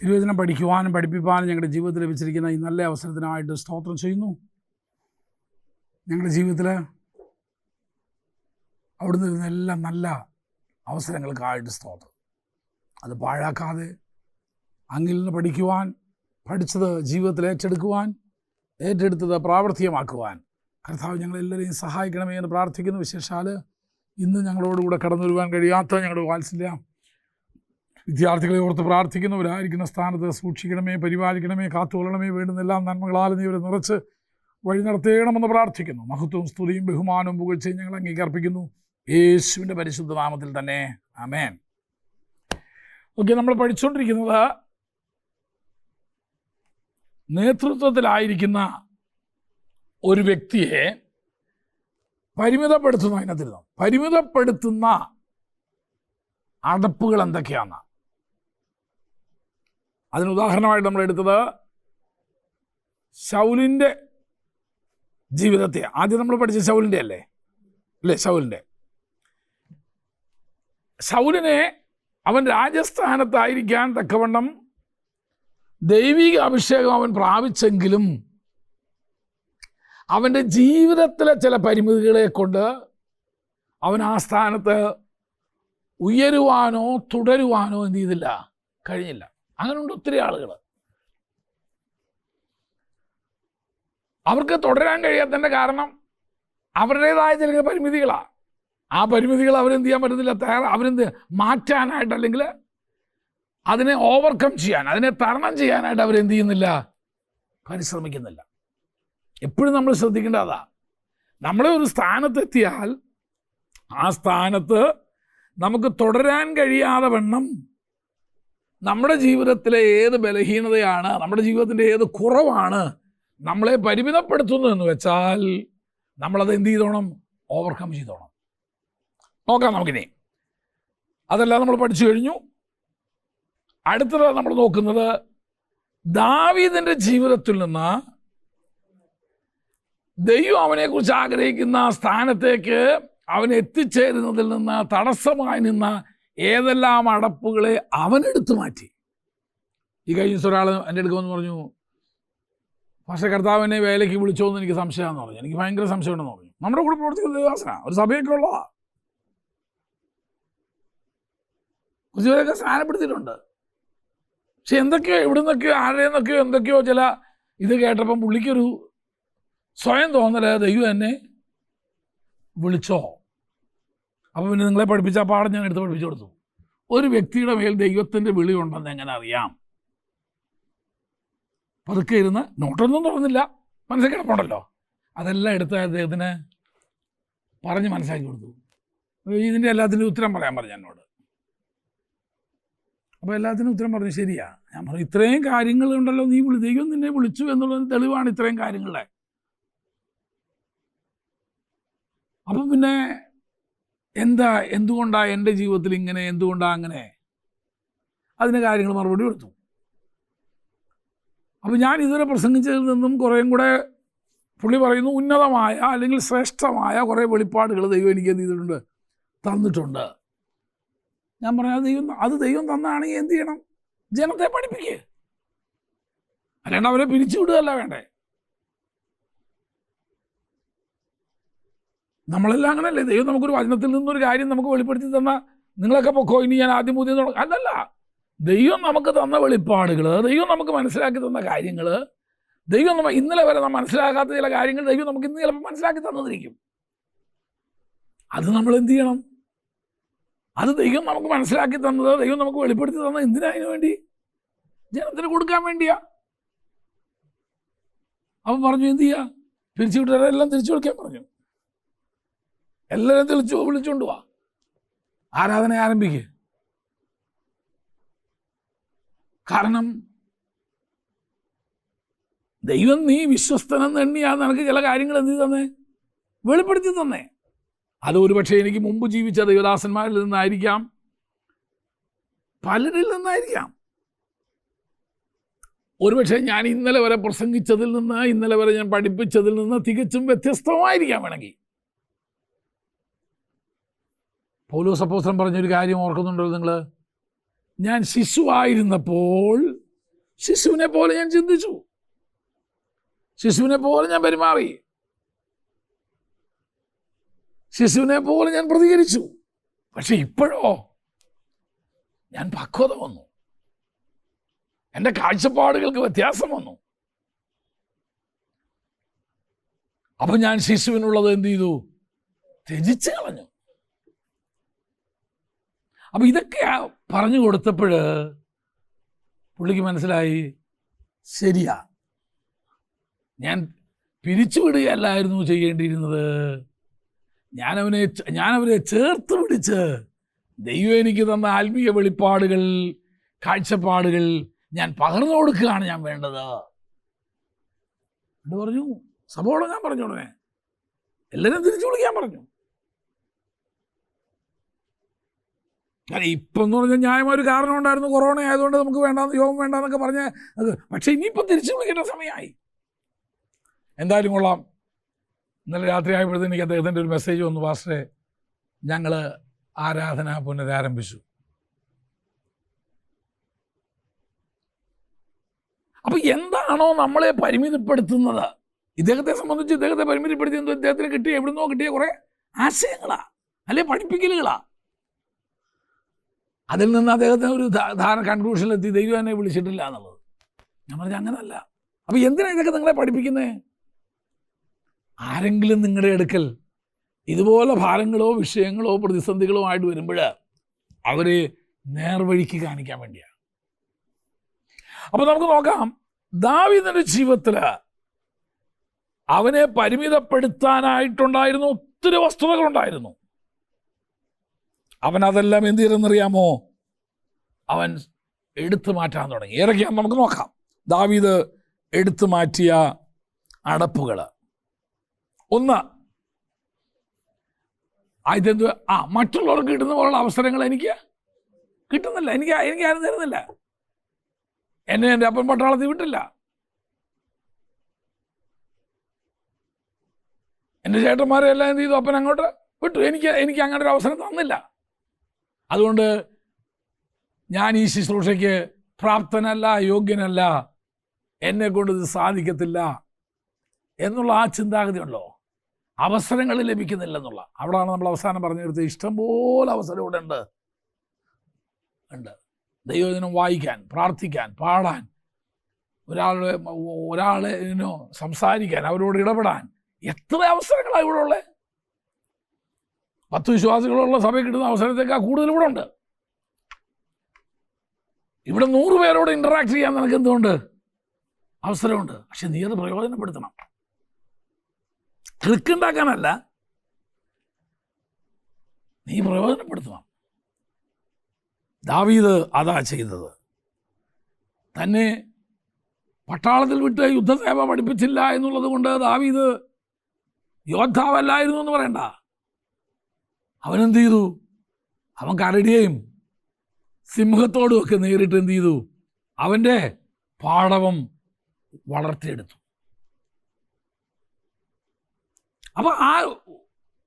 തിരുവചനം പഠിക്കുവാനും പഠിപ്പിക്കാനും ഞങ്ങളുടെ ജീവിതത്തിൽ ലഭിച്ചിരിക്കുന്ന ഈ നല്ല അവസരത്തിനായിട്ട് സ്തോത്രം ചെയ്യുന്നു. ഞങ്ങളുടെ ജീവിതത്തിൽ അവിടുന്ന് വരുന്ന എല്ലാ നല്ല അവസരങ്ങൾക്കായിട്ട് സ്തോത്രം. അത് പാഴാക്കാതെ അങ്ങിൽ നിന്ന് പഠിക്കുവാൻ, പഠിച്ചത് ജീവിതത്തിൽ ഏറ്റെടുത്തത് പ്രാവർത്തികമാക്കുവാൻ കർത്താവ് ഞങ്ങളെല്ലാവരെയും സഹായിക്കണമേ എന്ന് പ്രാർത്ഥിക്കുന്നു. വിശേഷാൽ ഇന്ന് ഞങ്ങളോടുകൂടെ കടന്നു വരുവാൻ കഴിയാത്ത ഞങ്ങളുടെ വാത്സല്യ വിദ്യാർത്ഥികളെ ഓർത്ത് പ്രാർത്ഥിക്കുന്നവരായിരിക്കുന്ന സ്ഥാനത്ത് സൂക്ഷിക്കണമേ, പരിപാലിക്കണമേ, കാത്തുകൊള്ളണമേ. വേണ്ടുന്ന എല്ലാ നന്മകളാലും നീ അവരെ നിറച്ച് വഴി നടത്തേണമെന്ന് പ്രാർത്ഥിക്കുന്നു. മഹത്വവും സ്തുതിയും ബഹുമാനവും പുകഴ്ചയും ഞങ്ങൾ അംഗീകരിക്കുന്നു യേശുവിൻ്റെ പരിശുദ്ധ നാമത്തിൽ തന്നെ. ആമേൻ. ഓക്കെ, നമ്മൾ പഠിച്ചുകൊണ്ടിരിക്കുന്നത് നേതൃത്വത്തിലായിരിക്കുന്ന ഒരു വ്യക്തിയെ പരിമിതപ്പെടുത്തുന്ന അടപ്പുകൾ എന്തൊക്കെയാണ്. അതിന് ഉദാഹരണമായിട്ട് നമ്മൾ എടുത്തത് ശൗലിൻ്റെ ജീവിതത്തെ. ആദ്യം നമ്മൾ പഠിച്ച ശൗലിൻ്റെ അല്ലേ? ശൗലിനെ അവൻ രാജസ്ഥാനത്തായിരിക്കാൻ തക്കവണ്ണം ദൈവിക അഭിഷേകം അവൻ പ്രാപിച്ചെങ്കിലും അവൻ്റെ ജീവിതത്തിലെ ചില പരിമിതികളെ കൊണ്ട് അവൻ ആ സ്ഥാനത്ത് ഉയരുവാനോ തുടരുവാനോ എന്ത് ചെയ്തില്ല, കഴിഞ്ഞില്ല. അങ്ങനെയുണ്ട് ഒത്തിരി ആളുകൾ. അവർക്ക് തുടരാൻ കഴിയാത്തതിൻ്റെ കാരണം അവരുടേതായ ചില പരിമിതികളാണ്. ആ പരിമിതികൾ അവരെന്ത് ചെയ്യാൻ പറ്റുന്നില്ല, അവരെന്ത് മാറ്റാനായിട്ട്, അല്ലെങ്കിൽ അതിനെ ഓവർകം ചെയ്യാൻ, അതിനെ തരണം ചെയ്യാനായിട്ട് അവരെന്ത് ചെയ്യുന്നില്ല, പരിശ്രമിക്കുന്നില്ല. എപ്പോഴും നമ്മൾ ശ്രദ്ധിക്കേണ്ടത് അതാ. നമ്മളെ ഒരു സ്ഥാനത്തെത്തിയാൽ ആ സ്ഥാനത്ത് നമുക്ക് തുടരാൻ കഴിയാതെ വണ്ണം നമ്മുടെ ജീവിതത്തിലെ ഏത് ബലഹീനതയാണ്, നമ്മുടെ ജീവിതത്തിൻ്റെ ഏത് കുറവാണ് നമ്മളെ പരിമിതപ്പെടുത്തുന്നു എന്ന് വെച്ചാൽ നമ്മളത് എന്ത് ചെയ്തോണം, ഓവർകം ചെയ്തോണം. നോക്കാം നമുക്കിനി. അതെല്ലാം നമ്മൾ പഠിച്ചു കഴിഞ്ഞു. അടുത്തത് നമ്മൾ നോക്കുന്നത് ദാവീദിൻ്റെ ജീവിതത്തിൽ നിന്ന് ദൈവം അവനെക്കുറിച്ച് ആഗ്രഹിക്കുന്ന സ്ഥാനത്തേക്ക് അവൻ എത്തിച്ചേരുന്നതിൽ നിന്ന് തടസ്സമായി നിന്ന ഏതെല്ലാം അടപ്പുകളെ അവനെടുത്തു മാറ്റി. ഈ കഴിഞ്ഞ ദിവസം ഒരാൾ എൻ്റെ അടുക്കുമെന്ന് പറഞ്ഞു, പക്ഷേ കർത്താവിനെ വേലയ്ക്ക് വിളിച്ചോ എന്ന് എനിക്ക് സംശയമാണെന്ന് പറഞ്ഞു. എനിക്ക് ഭയങ്കര സംശയമുണ്ടെന്ന് പറഞ്ഞു. നമ്മുടെ കൂടെ പ്രവർത്തിക്കുന്ന ദേവാസന ഒരു സഭയൊക്കെ ഉള്ളതാണ്, കുറച്ചുപേരൊക്കെ സ്ഥാനപ്പെടുത്തിയിട്ടുണ്ട്. പക്ഷെ എന്തൊക്കെയോ എവിടുന്നൊക്കെയോ ആരുടെന്നൊക്കെയോ എന്തൊക്കെയോ ചില ഇത് കേട്ടപ്പം പുള്ളിക്കൊരു സ്വയം തോന്നൽ, ദൈവം എന്നെ വിളിച്ചോ. അപ്പോൾ പിന്നെ നിങ്ങളെ പഠിപ്പിച്ച ആ പാഠം ഞാൻ എടുത്ത് പഠിപ്പിച്ചു കൊടുത്തു. ഒരു വ്യക്തിയുടെ മേൽ ദൈവത്തിൻ്റെ വിളി ഉണ്ടെന്ന് എങ്ങനെ അറിയാം? പതുക്കെ ഇരുന്ന് നോട്ടൊന്നും തുറന്നില്ല, മനസ്സിൽ കിടപ്പുണ്ടല്ലോ, അതെല്ലാം എടുത്ത് അദ്ദേഹത്തിന് പറഞ്ഞ് മനസ്സിലാക്കി കൊടുത്തു. ഇതിൻ്റെ എല്ലാത്തിനും ഉത്തരം പറയാൻ പറഞ്ഞു എന്നോട്. അപ്പോൾ എല്ലാത്തിനും ഉത്തരം പറഞ്ഞു. ശരിയാ. ഞാൻ പറഞ്ഞു, ഇത്രയും കാര്യങ്ങളുണ്ടല്ലോ, ദൈവം നിന്നെ വിളിച്ചു എന്നുള്ളതിന് തെളിവാണ് ഇത്രയും കാര്യങ്ങളെ. അപ്പം പിന്നെ എന്തുകൊണ്ടാണ് എൻ്റെ ജീവിതത്തിൽ ഇങ്ങനെ, എന്തുകൊണ്ടാണ് അങ്ങനെ, അതിന് കാര്യങ്ങൾ മറുപടി കൊടുത്തു. അപ്പോൾ ഞാൻ ഇതുവരെ പ്രസംഗിച്ചതിൽ നിന്നും കുറേയും കൂടെ പുള്ളി പറയുന്നു ഉന്നതമായ അല്ലെങ്കിൽ ശ്രേഷ്ഠമായ കുറേ വെളിപ്പാടുകൾ ദൈവം എനിക്ക് എന്ത് ചെയ്തിട്ടുണ്ട്, തന്നിട്ടുണ്ട്. ഞാൻ പറഞ്ഞു, അത് ദൈവം തന്നാണെങ്കിൽ എന്ത് ചെയ്യണം? ജനത്തെ പഠിപ്പിക്കുക, അല്ലാണ്ട് അവരെ പിരിച്ചു വിടുകയല്ല വേണ്ടേ. നമ്മളെല്ലാം അങ്ങനെയല്ലേ? ദൈവം നമുക്കൊരു വചനത്തിൽ നിന്നൊരു കാര്യം നമുക്ക് വെളിപ്പെടുത്തി തന്നാൽ നിങ്ങളൊക്കെ പൊക്കോ, ഇനി ഞാൻ ആദ്യം പുതിയ അല്ലല്ല. ദൈവം നമുക്ക് തന്ന വെളിപ്പാടുകൾ, ദൈവം നമുക്ക് മനസ്സിലാക്കി തന്ന കാര്യങ്ങൾ, ദൈവം ഇന്നലെ വരെ നാം മനസ്സിലാക്കാത്ത ചില കാര്യങ്ങൾ ദൈവം നമുക്ക് ഇന്ന് ചിലപ്പോൾ മനസ്സിലാക്കി തന്നിരിക്കും. അത് നമ്മൾ എന്ത് ചെയ്യണം? അത് ദൈവം നമുക്ക് മനസ്സിലാക്കി തന്നത്, ദൈവം നമുക്ക് വെളിപ്പെടുത്തി തന്നത് എന്തിനതിനു വേണ്ടി? ജനത്തിന് കൊടുക്കാൻ വേണ്ടിയാ. അവൻ പറഞ്ഞു എന്ത് ചെയ്യുക, പിരിച്ചു വിട്ടവരെല്ലാം തിരിച്ചു വിളിക്കാൻ പറഞ്ഞു. എല്ലാവരും വിളിച്ചുകൊണ്ട് പോവാ, ആരാധന ആരംഭിക്കുക. കാരണം ദൈവം നീ വിശ്വസ്തനെന്ന് എണ്ണിയാ നിനക്ക് ചില കാര്യങ്ങൾ എന്ത് തന്നെ വെളിപ്പെടുത്തി തന്നേ. അത് ഒരുപക്ഷെ എനിക്ക് മുമ്പ് ജീവിച്ച ദൈവദാസന്മാരിൽ നിന്നായിരിക്കാം, പലരിൽ നിന്നായിരിക്കാം. ഒരുപക്ഷെ ഞാൻ ഇന്നലെ വരെ പ്രസംഗിച്ചതിൽ നിന്ന്, ഇന്നലെ വരെ ഞാൻ പഠിപ്പിച്ചതിൽ നിന്ന് തികച്ചും വ്യത്യസ്തമായിരിക്കാം വേണമെങ്കിൽ. പൗലോസ് അപ്പോസ്തലൻ പറഞ്ഞൊരു കാര്യം ഓർക്കുന്നുണ്ടല്ലോ നിങ്ങൾ? ഞാൻ ശിശുവായിരുന്നപ്പോൾ ശിശുവിനെ പോലെ ഞാൻ ചിന്തിച്ചു, ശിശുവിനെ പോലെ ഞാൻ പെരുമാറി, ശിശുവിനെ പോലെ ഞാൻ പ്രതികരിച്ചു. പക്ഷെ ഇപ്പോഴോ ഞാൻ പക്വത വന്നു, എൻ്റെ കാഴ്ചപ്പാടുകൾക്ക് വ്യത്യാസം വന്നു. അപ്പം ഞാൻ ശിശുവിനുള്ളത് എന്ത് ചെയ്തു? ത്യജിച്ച് കളഞ്ഞു. അപ്പം ഇതൊക്കെ പറഞ്ഞു കൊടുത്തപ്പോൾ പുള്ളിക്ക് മനസ്സിലായി, ശരിയാ, ഞാൻ പിരിച്ചുവിടുകയല്ലായിരുന്നു ചെയ്യേണ്ടിയിരുന്നത്, ഞാനവരെ ചേർത്ത് പിടിച്ച് ദൈവം എനിക്ക് തന്ന ആത്മീയ വെളിപ്പാടുകൾ, കാഴ്ചപ്പാടുകൾ ഞാൻ പകർന്നു കൊടുക്കുകയാണ് ഞാൻ വേണ്ടത് എന്ന് പറഞ്ഞു. സഭയോടെ ഞാൻ പറഞ്ഞു, ഉടനെ എല്ലാവരും തിരിച്ചു വിളിക്കാൻ പറഞ്ഞു. കാരണം ഇപ്പം എന്ന് പറഞ്ഞാൽ ന്യായമായൊരു കാരണം ഉണ്ടായിരുന്നു, കൊറോണ ആയതുകൊണ്ട് നമുക്ക് വേണ്ടാന്ന്, യോഗം വേണ്ടാന്നൊക്കെ പറഞ്ഞ് അത്. പക്ഷെ ഇനിയിപ്പം തിരിച്ചു വിളിക്കേണ്ട സമയമായി. എന്തായാലും കൊള്ളാം. ഇന്നലെ രാത്രി ആയപ്പോഴത്തേക്ക് എനിക്ക് അദ്ദേഹത്തിൻ്റെ ഒരു മെസ്സേജ് വന്നു, പാസ്റ്ററെ ഞങ്ങൾ ആരാധന പുനരാരംഭിച്ചു. അപ്പം എന്താണോ നമ്മളെ പരിമിതപ്പെടുത്തുന്നത്, ഇദ്ദേഹത്തെ സംബന്ധിച്ച് ഇദ്ദേഹത്തെ പരിമിതപ്പെടുത്തിയത് ഇദ്ദേഹത്തിന് കിട്ടിയ എവിടുന്നോ കിട്ടിയ കുറേ ആശയങ്ങളാ, അല്ലെ പഠിപ്പിക്കലുകളാ. അതിൽ നിന്ന് അദ്ദേഹത്തിന് ഒരു കൺക്ലൂഷനിലെത്തി, ദൈവം എന്നെ വിളിച്ചിട്ടില്ല എന്നുള്ളത്. ഞാൻ പറഞ്ഞു അങ്ങനല്ല. അപ്പം എന്തിനാണ് ഇതൊക്കെ നിങ്ങളെ പഠിപ്പിക്കുന്നത്? ആരെങ്കിലും നിങ്ങളുടെ അടുക്കൽ ഇതുപോലെ ഭാരങ്ങളോ വിഷയങ്ങളോ പ്രതിസന്ധികളോ ആയിട്ട് വരുമ്പോൾ അവരെ നേർവഴിക്ക് കാണിക്കാൻ വേണ്ടിയാണ്. അപ്പം നമുക്ക് നോക്കാം, ദാവീദിന്റെ ജീവിതത്തിൽ അവനെ പരിമിതപ്പെടുത്താനായിട്ടുണ്ടായിരുന്ന ഒത്തിരി വസ്തുതകളുണ്ടായിരുന്നു. അവൻ അതെല്ലാം എന്ത് ചെയ്തെന്നറിയാമോ? അവൻ എടുത്തു മാറ്റാൻ തുടങ്ങി. ഏതൊക്കെയാണെന്ന് നമുക്ക് നോക്കാം. ദാവീദ് എടുത്തു മാറ്റിയ അടപ്പുകൾ. ഒന്ന്, ആദ്യത്തെ മറ്റുള്ളവർക്ക് കിട്ടുന്ന പോലുള്ള അവസരങ്ങൾ എനിക്ക് കിട്ടുന്നില്ല, എനിക്ക് ആരും തരുന്നില്ല. എന്നെ എൻ്റെ അപ്പൻ പട്ടാളത്തിൽ വിട്ടില്ല, എൻ്റെ ചേട്ടന്മാരെ എല്ലാം എന്ത് ചെയ്തു? അപ്പൻ അങ്ങോട്ട് വിട്ടു. എനിക്ക് അങ്ങനെ ഒരു അവസരം തന്നില്ല. അതുകൊണ്ട് ഞാൻ ഈ ശുശ്രൂഷയ്ക്ക് പ്രാപ്തനല്ല, യോഗ്യനല്ല, എന്നെ കൊണ്ട് ഇത് സാധിക്കത്തില്ല എന്നുള്ള ആ ചിന്താഗതി ഉണ്ടല്ലോ, അവസരങ്ങൾ ലഭിക്കുന്നില്ലെന്നുള്ള. അവിടെയാണ് നമ്മൾ അവസാനം പറഞ്ഞു തീർത്തത്. ഇഷ്ടംപോലെ അവസരം ഇവിടെ ഉണ്ട്. ദൈവദിനം വായിക്കാൻ, പ്രാർത്ഥിക്കാൻ, പാടാൻ, ഒരാളെ സംസാരിക്കാൻ, അവരോട് ഇടപെടാൻ എത്ര അവസരങ്ങളാണ് ഇവിടെ ഉള്ളത്. 10 വിശ്വാസികളുള്ള സഭയിൽ കിട്ടുന്ന അവസരത്തേക്കാൾ കൂടുതൽ ഇവിടെ ഉണ്ട്. ഇവിടെ 100 പേരോട് ഇൻറ്ററാക്ട് ചെയ്യാൻ നിനക്ക് എന്തുകൊണ്ട് അവസരമുണ്ട്. പക്ഷെ നീ അത് പ്രയോജനപ്പെടുത്തണം. ട്രിക്കുണ്ടാക്കാനല്ല, നീ പ്രയോജനപ്പെടുത്തണം. ദാവീദ് അതാ ചെയ്തത്. തന്നെ പട്ടാളത്തിൽ വിട്ട് യുദ്ധസേവ പഠിപ്പിച്ചില്ല എന്നുള്ളത് കൊണ്ട് ദാവീദ് യോദ്ധാവല്ലായിരുന്നു എന്ന് പറയണ്ട. അവനെന്ത് ചെയ്തു? അവൻ കരടിയെയും സിംഹത്തോടും ഒക്കെ നേരിട്ട് എന്ത് ചെയ്തു? അവൻ്റെ പാടവം വളർത്തിയെടുത്തു. അപ്പോൾ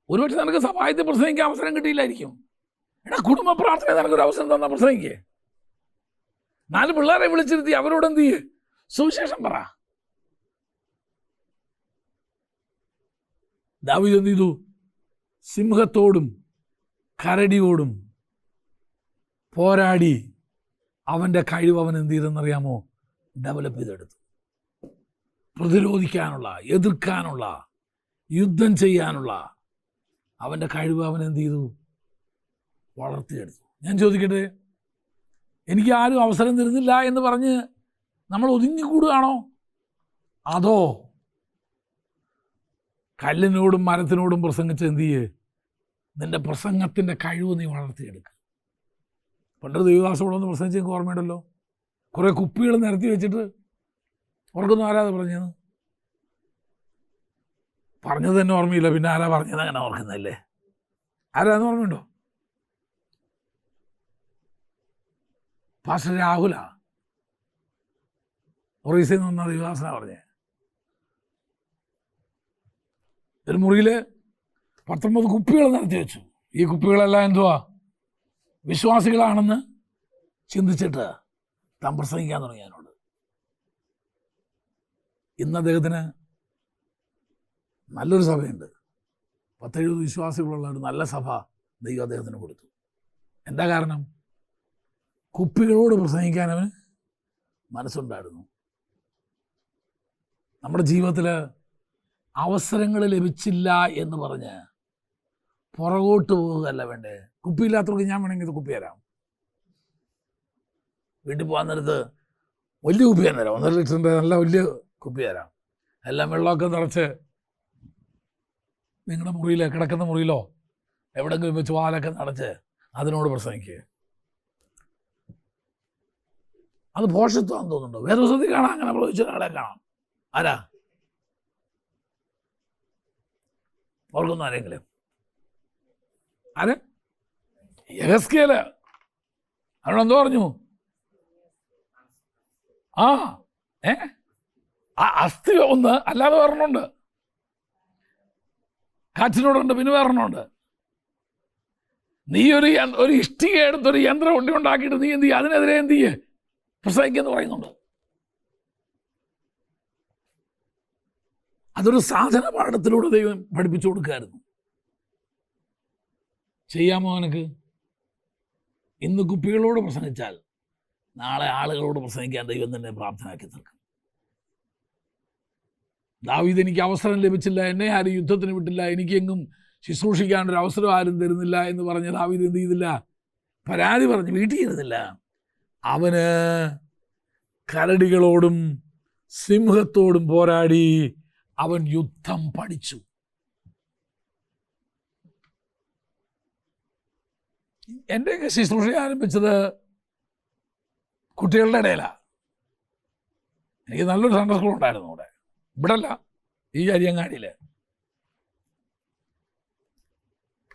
ഒരുപക്ഷെ നിനക്ക് സഭായത്തിൽ പ്രസംഗിക്കാൻ അവസരം കിട്ടിയില്ലായിരിക്കും. എടാ, കുടുംബ പ്രാർത്ഥന നിനക്കൊരു അവസരം തന്നാൽ പ്രസംഗിക്കേ. 4 പിള്ളേരെ വിളിച്ചിരുത്തി അവരോട് എന്ത് ചെയ്യേ? സുവിശേഷം പറ. ദാവീദ് എന്ത് ചെയ്തു? സിംഹത്തോടും കരടിയോടും പോരാടി അവൻ്റെ കഴിവ് അവൻ എന്ത് ചെയ്തെന്നറിയാമോ? ഡെവലപ്പ് ചെയ്തെടുത്തു. പ്രതിരോധിക്കാനുള്ള, എതിർക്കാനുള്ള, യുദ്ധം ചെയ്യാനുള്ള അവൻ്റെ കഴിവ് അവൻ എന്ത് ചെയ്തു? വളർത്തിയെടുത്തു. ഞാൻ ചോദിക്കട്ടെ, എനിക്ക് ആരും അവസരം തരുന്നില്ല എന്ന് പറഞ്ഞ് നമ്മൾ ഒതുങ്ങിക്കൂടുകയാണോ? അതോ കല്ലിനോടും മരത്തിനോടും പ്രസംഗിച്ച് എന്ത് ചെയ്യേ? നിൻ്റെ പ്രസംഗത്തിൻ്റെ കഴിവ് നീ വളർത്തിയെടുക്കുക. പണ്ട് ദേവദാസോടൊന്ന് പ്രസംഗിച്ച് എനിക്ക് ഓർമ്മയുണ്ടല്ലോ. കുറേ കുപ്പികൾ നിരത്തി വെച്ചിട്ട് ഓർക്കൊന്നും ആരാ പറഞ്ഞത്? പറഞ്ഞത് തന്നെ ഓർമ്മയില്ല, പിന്നെ ആരാ പറഞ്ഞത് അങ്ങനെ ഓർക്കുന്നതല്ലേ? ആരാന്ന് ഓർമ്മയുണ്ടോ? പാസ്റ്റർ രാഹുല ഒറീസയിൽ നിന്ന് വന്ന ദേവദാസനാ പറഞ്ഞേ. ഒരു മുറിയിൽ 19 കുപ്പികൾ നിരത്തി വെച്ചു. ഈ കുപ്പികളെല്ലാം എന്തുവാ? വിശ്വാസികളാണെന്ന് ചിന്തിച്ചിട്ട് താൻ പ്രസംഗിക്കാൻ തുടങ്ങി അതിനോട്. ഇന്ന് അദ്ദേഹത്തിന് നല്ലൊരു സഭയുണ്ട്. 10-70 വിശ്വാസികളുള്ള ഒരു നല്ല സഭ ദൈവം അദ്ദേഹത്തിന് കൊടുത്തു. എന്താ കാരണം? കുപ്പികളോട് പ്രസംഗിക്കാൻ അവന് മനസ്സുണ്ടായിരുന്നു. നമ്മുടെ ജീവിതത്തിൽ അവസരങ്ങൾ ലഭിച്ചില്ല എന്ന് പറഞ്ഞ് പുറകോട്ട് പോവുകയല്ല വേണ്ടേ. കുപ്പിയില്ലാത്തവർക്ക് ഞാൻ വേണമെങ്കിൽ ഇത് കുപ്പി തരാം. വീട്ടിൽ പോകാൻ നേരത്ത് വലിയ കുപ്പി തരാം, 1.5 ലിറ്ററിൻ്റെ നല്ല വലിയ കുപ്പി തരാം. എല്ലാം വെള്ളമൊക്കെ നിറച്ച് നിങ്ങളുടെ മുറിയിൽ, കിടക്കുന്ന മുറിയിലോ എവിടെയെങ്കിലും വെച്ച് വാലൊക്കെ നടച്ച് അതിനോട് പ്രസംഗിക്കുക. അത് ഭോഷത്വമാണെന്ന് തോന്നുന്നുണ്ടോ? വേദപുസ്തകത്തിൽ കാണാം, അങ്ങനെ പ്രവചിച്ച ഒരാളെ കാണാം. ആരാ ഓർക്കുന്ന ആരെങ്കിലും? ആര്? യെഹെസ്കേല്. അവനോട് എന്തോ പറഞ്ഞു? ആ അസ്ഥി ഒന്ന് അല്ലാതെ വേറെണ്ണുണ്ട്, കാറ്റിനോടുണ്ട്, പിന്നെ വേറെണ്ണുണ്ട്. നീ ഒരു ഇഷ്ടിക എടുത്തൊരു യന്ത്രം ഉണ്ടാക്കിയിട്ട് നീ എന്ത് ചെയ്യും? അതിനെതിരെ എന്ത് ചെയ്യേ? പ്രസംഗിക്കെന്ന് പറയുന്നുണ്ട്. അതൊരു സാധന പാഠത്തിലൂടെ ദൈവം പഠിപ്പിച്ചു കൊടുക്കായിരുന്നു. ചെയ്യാമോ അവനക്ക്? ഇന്ന് കുപ്പികളോട് പ്രസംഗിച്ചാൽ നാളെ ആളുകളോട് പ്രസംഗിക്കാൻ ദൈവം തന്നെ പ്രാപ്തനാക്കി തീർക്കും. ദാവീദ്, എനിക്ക് അവസരം ലഭിച്ചില്ല, എന്നെ ആരും യുദ്ധത്തിന് വിട്ടില്ല, എനിക്കെങ്ങും ശുശ്രൂഷിക്കാനൊരു അവസരം ആരും തരുന്നില്ല എന്ന് പറഞ്ഞ് ദാവീദ് എന്ത് ചെയ്തില്ല? പരാതി പറഞ്ഞ് വീട്ടിൽ ഇരുന്നില്ല. അവന് കരടികളോടും സിംഹത്തോടും പോരാടി അവൻ യുദ്ധം പഠിച്ചു. എൻ്റെയൊക്കെ ശുശ്രൂഷ ആരംഭിച്ചത് കുട്ടികളുടെ ഇടയിലാണ്. എനിക്ക് നല്ലൊരു സൺഡേ സ്കൂൾ ഉണ്ടായിരുന്നു ഇവിടെ അല്ല, ഈ അരിയങ്ങാടിയിൽ.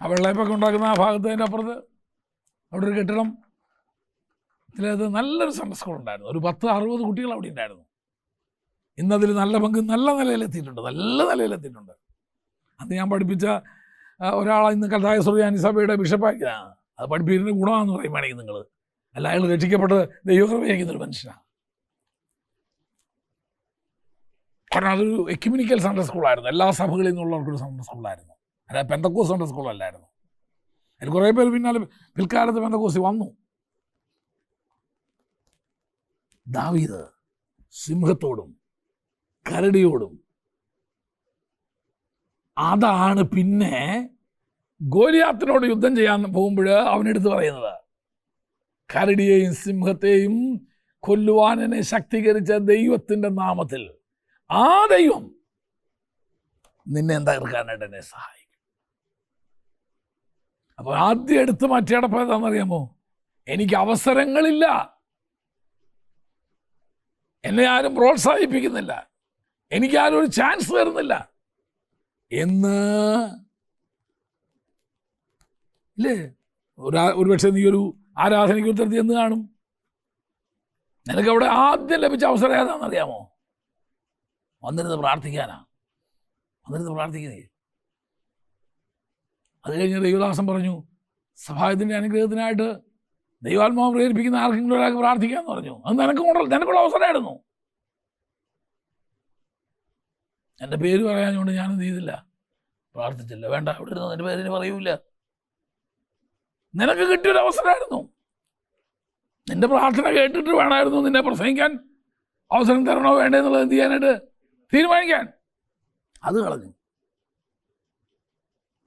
ആ വെള്ളയപ്പൊക്കെ ഉണ്ടാക്കുന്ന ആ ഭാഗത്തതിൻ്റെ അപ്പുറത്ത് അവിടെ ഒരു കെട്ടിടം, ഇതിലത് നല്ലൊരു സൺഡേ സ്കൂൾ ഉണ്ടായിരുന്നു. ഒരു 10-60 കുട്ടികൾ അവിടെ ഉണ്ടായിരുന്നു. ഇന്നതിൽ നല്ല പങ്ക് നല്ല നിലയിലെത്തിയിട്ടുണ്ട്. അന്ന് ഞാൻ പഠിപ്പിച്ച ഒരാളെ ഇന്ന് കൽതായ സുറിയാനി സഭയുടെ ബിഷപ്പാക്കിയതാണ്. അത് പഠിപ്പിക്കുന്നതിന് ഗുണമാണെന്ന് പറയും വേണമെങ്കിൽ നിങ്ങൾ. അല്ല, അയാൾ രക്ഷിക്കപ്പെട്ട് ദൈവകൃപയായിരിക്കുന്നൊരു മനുഷ്യനാണ്. കാരണം അതൊരു എക്യുമെനിക്കൽ സൺഡേ സ്കൂളായിരുന്നു. എല്ലാ സഭകളിൽ നിന്നുള്ളവർക്കൊരു സൺഡേ സ്കൂളായിരുന്നു. അല്ല, പെന്തക്കോസ് സൺഡേ സ്കൂളല്ലായിരുന്നു. അതിൽ കുറേ പേര് പിൽക്കാലത്ത് പെന്തക്കോസ് വന്നു. ദാവീദ് സിംഹത്തോടും കരടിയോടും, അതാണ് പിന്നെ ഗോലിയാത്തിനോട് യുദ്ധം ചെയ്യാൻ പോകുമ്പോൾ അവനെടുത്ത് പറയുന്നത്. കരടിയെയും സിംഹത്തെയും കൊല്ലുവാൻ എന്നെ ശക്തീകരിച്ച ദൈവത്തിൻ്റെ നാമത്തിൽ ആ ദൈവം നിന്നെ തകർക്കാനായിട്ട് എന്നെ സഹായിക്കും. അപ്പോൾ ആദ്യം എടുത്ത് മാറ്റിയടപ്പം എന്താണെന്നറിയാമോ? എനിക്ക് അവസരങ്ങളില്ല, എന്നെ ആരും പ്രോത്സാഹിപ്പിക്കുന്നില്ല, എനിക്കാരും ഒരു ചാൻസ് തരുന്നില്ല എന്ന് ഇല്ലേ? ഒരുപക്ഷെ നീ ഒരു ആരാധനയ്ക്ക് ഉത്തരത്തി എന്ന് കാണും. നിനക്കവിടെ ആദ്യം ലഭിച്ച അവസരം ഏതാണെന്നറിയാമോ? വന്നിരുന്ന് പ്രാർത്ഥിക്കാനാ. പ്രാർത്ഥിക്കുന്നേ. അത് കഴിഞ്ഞ് ദൈവദാസൻ പറഞ്ഞു, സഹായത്തിൻ്റെ അനുഗ്രഹത്തിനായിട്ട് ദൈവാത്മാവ് പ്രേരിപ്പിക്കുന്ന ആർക്കെങ്കിലും ഒരാൾക്ക് പ്രാർത്ഥിക്കാമെന്ന് പറഞ്ഞു. അത് നിനക്കുള്ള അവസരമായിരുന്നു. എൻ്റെ പേര് പറയാഞ്ഞുകൊണ്ട് ഞാനെന്ത് ചെയ്തില്ല? പ്രാർത്ഥിച്ചില്ല. വേണ്ട, അവിടെ ഇരുന്ന് എൻ്റെ പേരിന് പറയൂല. നിനക്ക് കിട്ടിയൊരു അവസരമായിരുന്നു. നിന്റെ പ്രാർത്ഥന കേട്ടിട്ട് വേണമായിരുന്നു നിന്നെ പ്രസംഗിക്കാൻ അവസരം തരണോ വേണ്ടേ എന്നുള്ളത് എന്ത് ചെയ്യാനായിട്ട് തീരുമാനിക്കാൻ. അത് കളഞ്ഞു.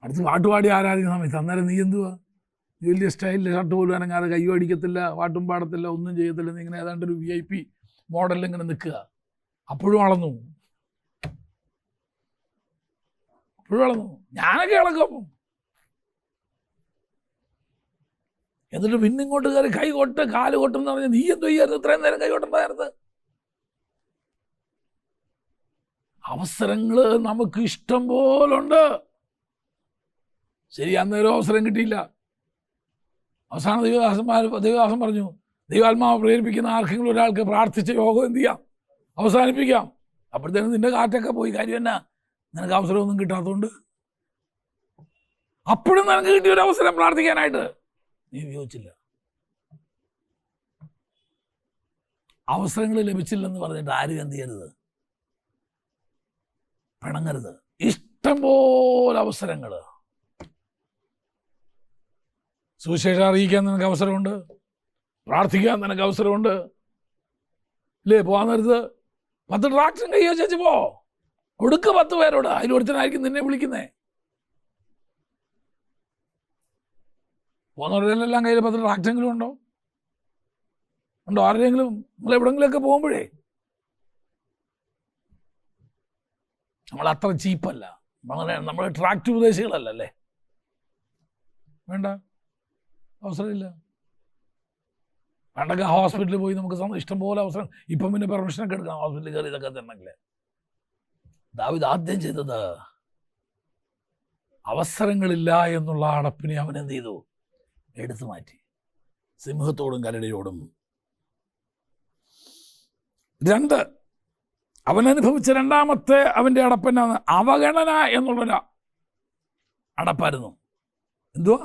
അടുത്ത് പാട്ടുപാടി ആരാധിക്കുന്ന സമയത്ത് അന്നേരം നീ എന്തുവാ? നീ വലിയ സ്റ്റൈലിൽ ഷർട്ട് പോലും അനങ്ങാതെ, കയ്യും അടിക്കത്തില്ല, പാട്ടും പാടത്തില്ല, ഒന്നും ചെയ്യത്തില്ല. നീ ഇങ്ങനെ ഏതാണ്ട് ഒരു VIP മോഡലിൽ ഇങ്ങനെ നിൽക്കുക. അപ്പോഴും അളന്നു. ഞാനൊക്കെ ഇളക്കും. എന്നിട്ട് പിന്നെ ഇങ്ങോട്ട് കയറി കൈ കൊട്ട്, കാല് കൊട്ടെന്ന് പറഞ്ഞാൽ നീ എന്തോ ചെയ്യായിരുന്നു ഇത്രയും നേരം കൈ കൊട്ടണ്ടായിരുന്നു? അവസരങ്ങൾ നമുക്ക് ഇഷ്ടം പോലുണ്ട്. ശരി, അന്നേരം അവസരം കിട്ടിയില്ല. അവസാന ദൈവദാസൻ പറഞ്ഞു, ദൈവാത്മാവ് പ്രേരിപ്പിക്കുന്ന ആർക്കെങ്കിലും ഒരാൾക്ക് പ്രാർത്ഥിച്ച യോഗം എന്ത് ചെയ്യാം? അവസാനിപ്പിക്കാം. അപ്പോഴത്തേനും നിന്റെ കാറ്റൊക്കെ പോയി. കാര്യം എന്നാ? നിനക്ക് അവസരമൊന്നും കിട്ടാത്തതുകൊണ്ട് അപ്പോഴും നിനക്ക് കിട്ടിയ ഒരു അവസരം പ്രാർത്ഥിക്കാനായിട്ട് നീ ഉപയോഗിച്ചില്ല. അവസരങ്ങൾ ലഭിച്ചില്ലെന്ന് പറഞ്ഞിട്ട് ആരും എന്ത് ചെയ്യരുത്, പിണങ്ങരുത്. ഇഷ്ടംപോലെ അവസരങ്ങൾ. സുവിശേഷം അറിയിക്കാൻ നിനക്ക് അവസരമുണ്ട്, പ്രാർത്ഥിക്കാൻ നിനക്ക് അവസരമുണ്ട്, ഇല്ലേ? പോകാൻ നേരത്ത് 10 ട്രാക്ടറും കൈ വെച്ചു പോ, കൊടുക്ക് 10 പേരോട്, അതിലൊരുത്തനായിരിക്കും നിന്നെ വിളിക്കുന്നേ. പോകുന്നവരെല്ലാം കയ്യിൽ 10 ട്രാക്ടറെങ്കിലും ഉണ്ടോ? ആരുടെയെങ്കിലും നിങ്ങൾ എവിടെങ്കിലുമൊക്കെ പോകുമ്പോഴേ നമ്മൾ അത്ര ചീപ്പല്ല, നമ്മൾ ട്രാക്ട് ഉപദേശികളല്ലേ. വേണ്ട, അവസരമില്ല. പണ്ടൊക്കെ ഹോസ്പിറ്റലിൽ പോയി നമുക്ക് ഇഷ്ടംപോലെ അവസരം. ഇപ്പം പിന്നെ പെർമിഷനൊക്കെ എടുക്കാം ഹോസ്പിറ്റലിൽ കയറി ഇതൊക്കെ തന്നെങ്കിൽ. ദാവീദ് ആദ്യം ചെയ്തത് അവസരങ്ങളില്ല എന്നുള്ള അടപ്പിനെ അവൻ എന്ത് ചെയ്തു, എടുത്തു മാറ്റി. സിംഹത്തോടും കരടിയോടും. 2, അവൻ അനുഭവിച്ച രണ്ടാമത്തെ അവൻ്റെ അടപ്പെന്നാണ് അവഗണന എന്നുള്ളൊരു അടപ്പായിരുന്നു. എന്തുവാ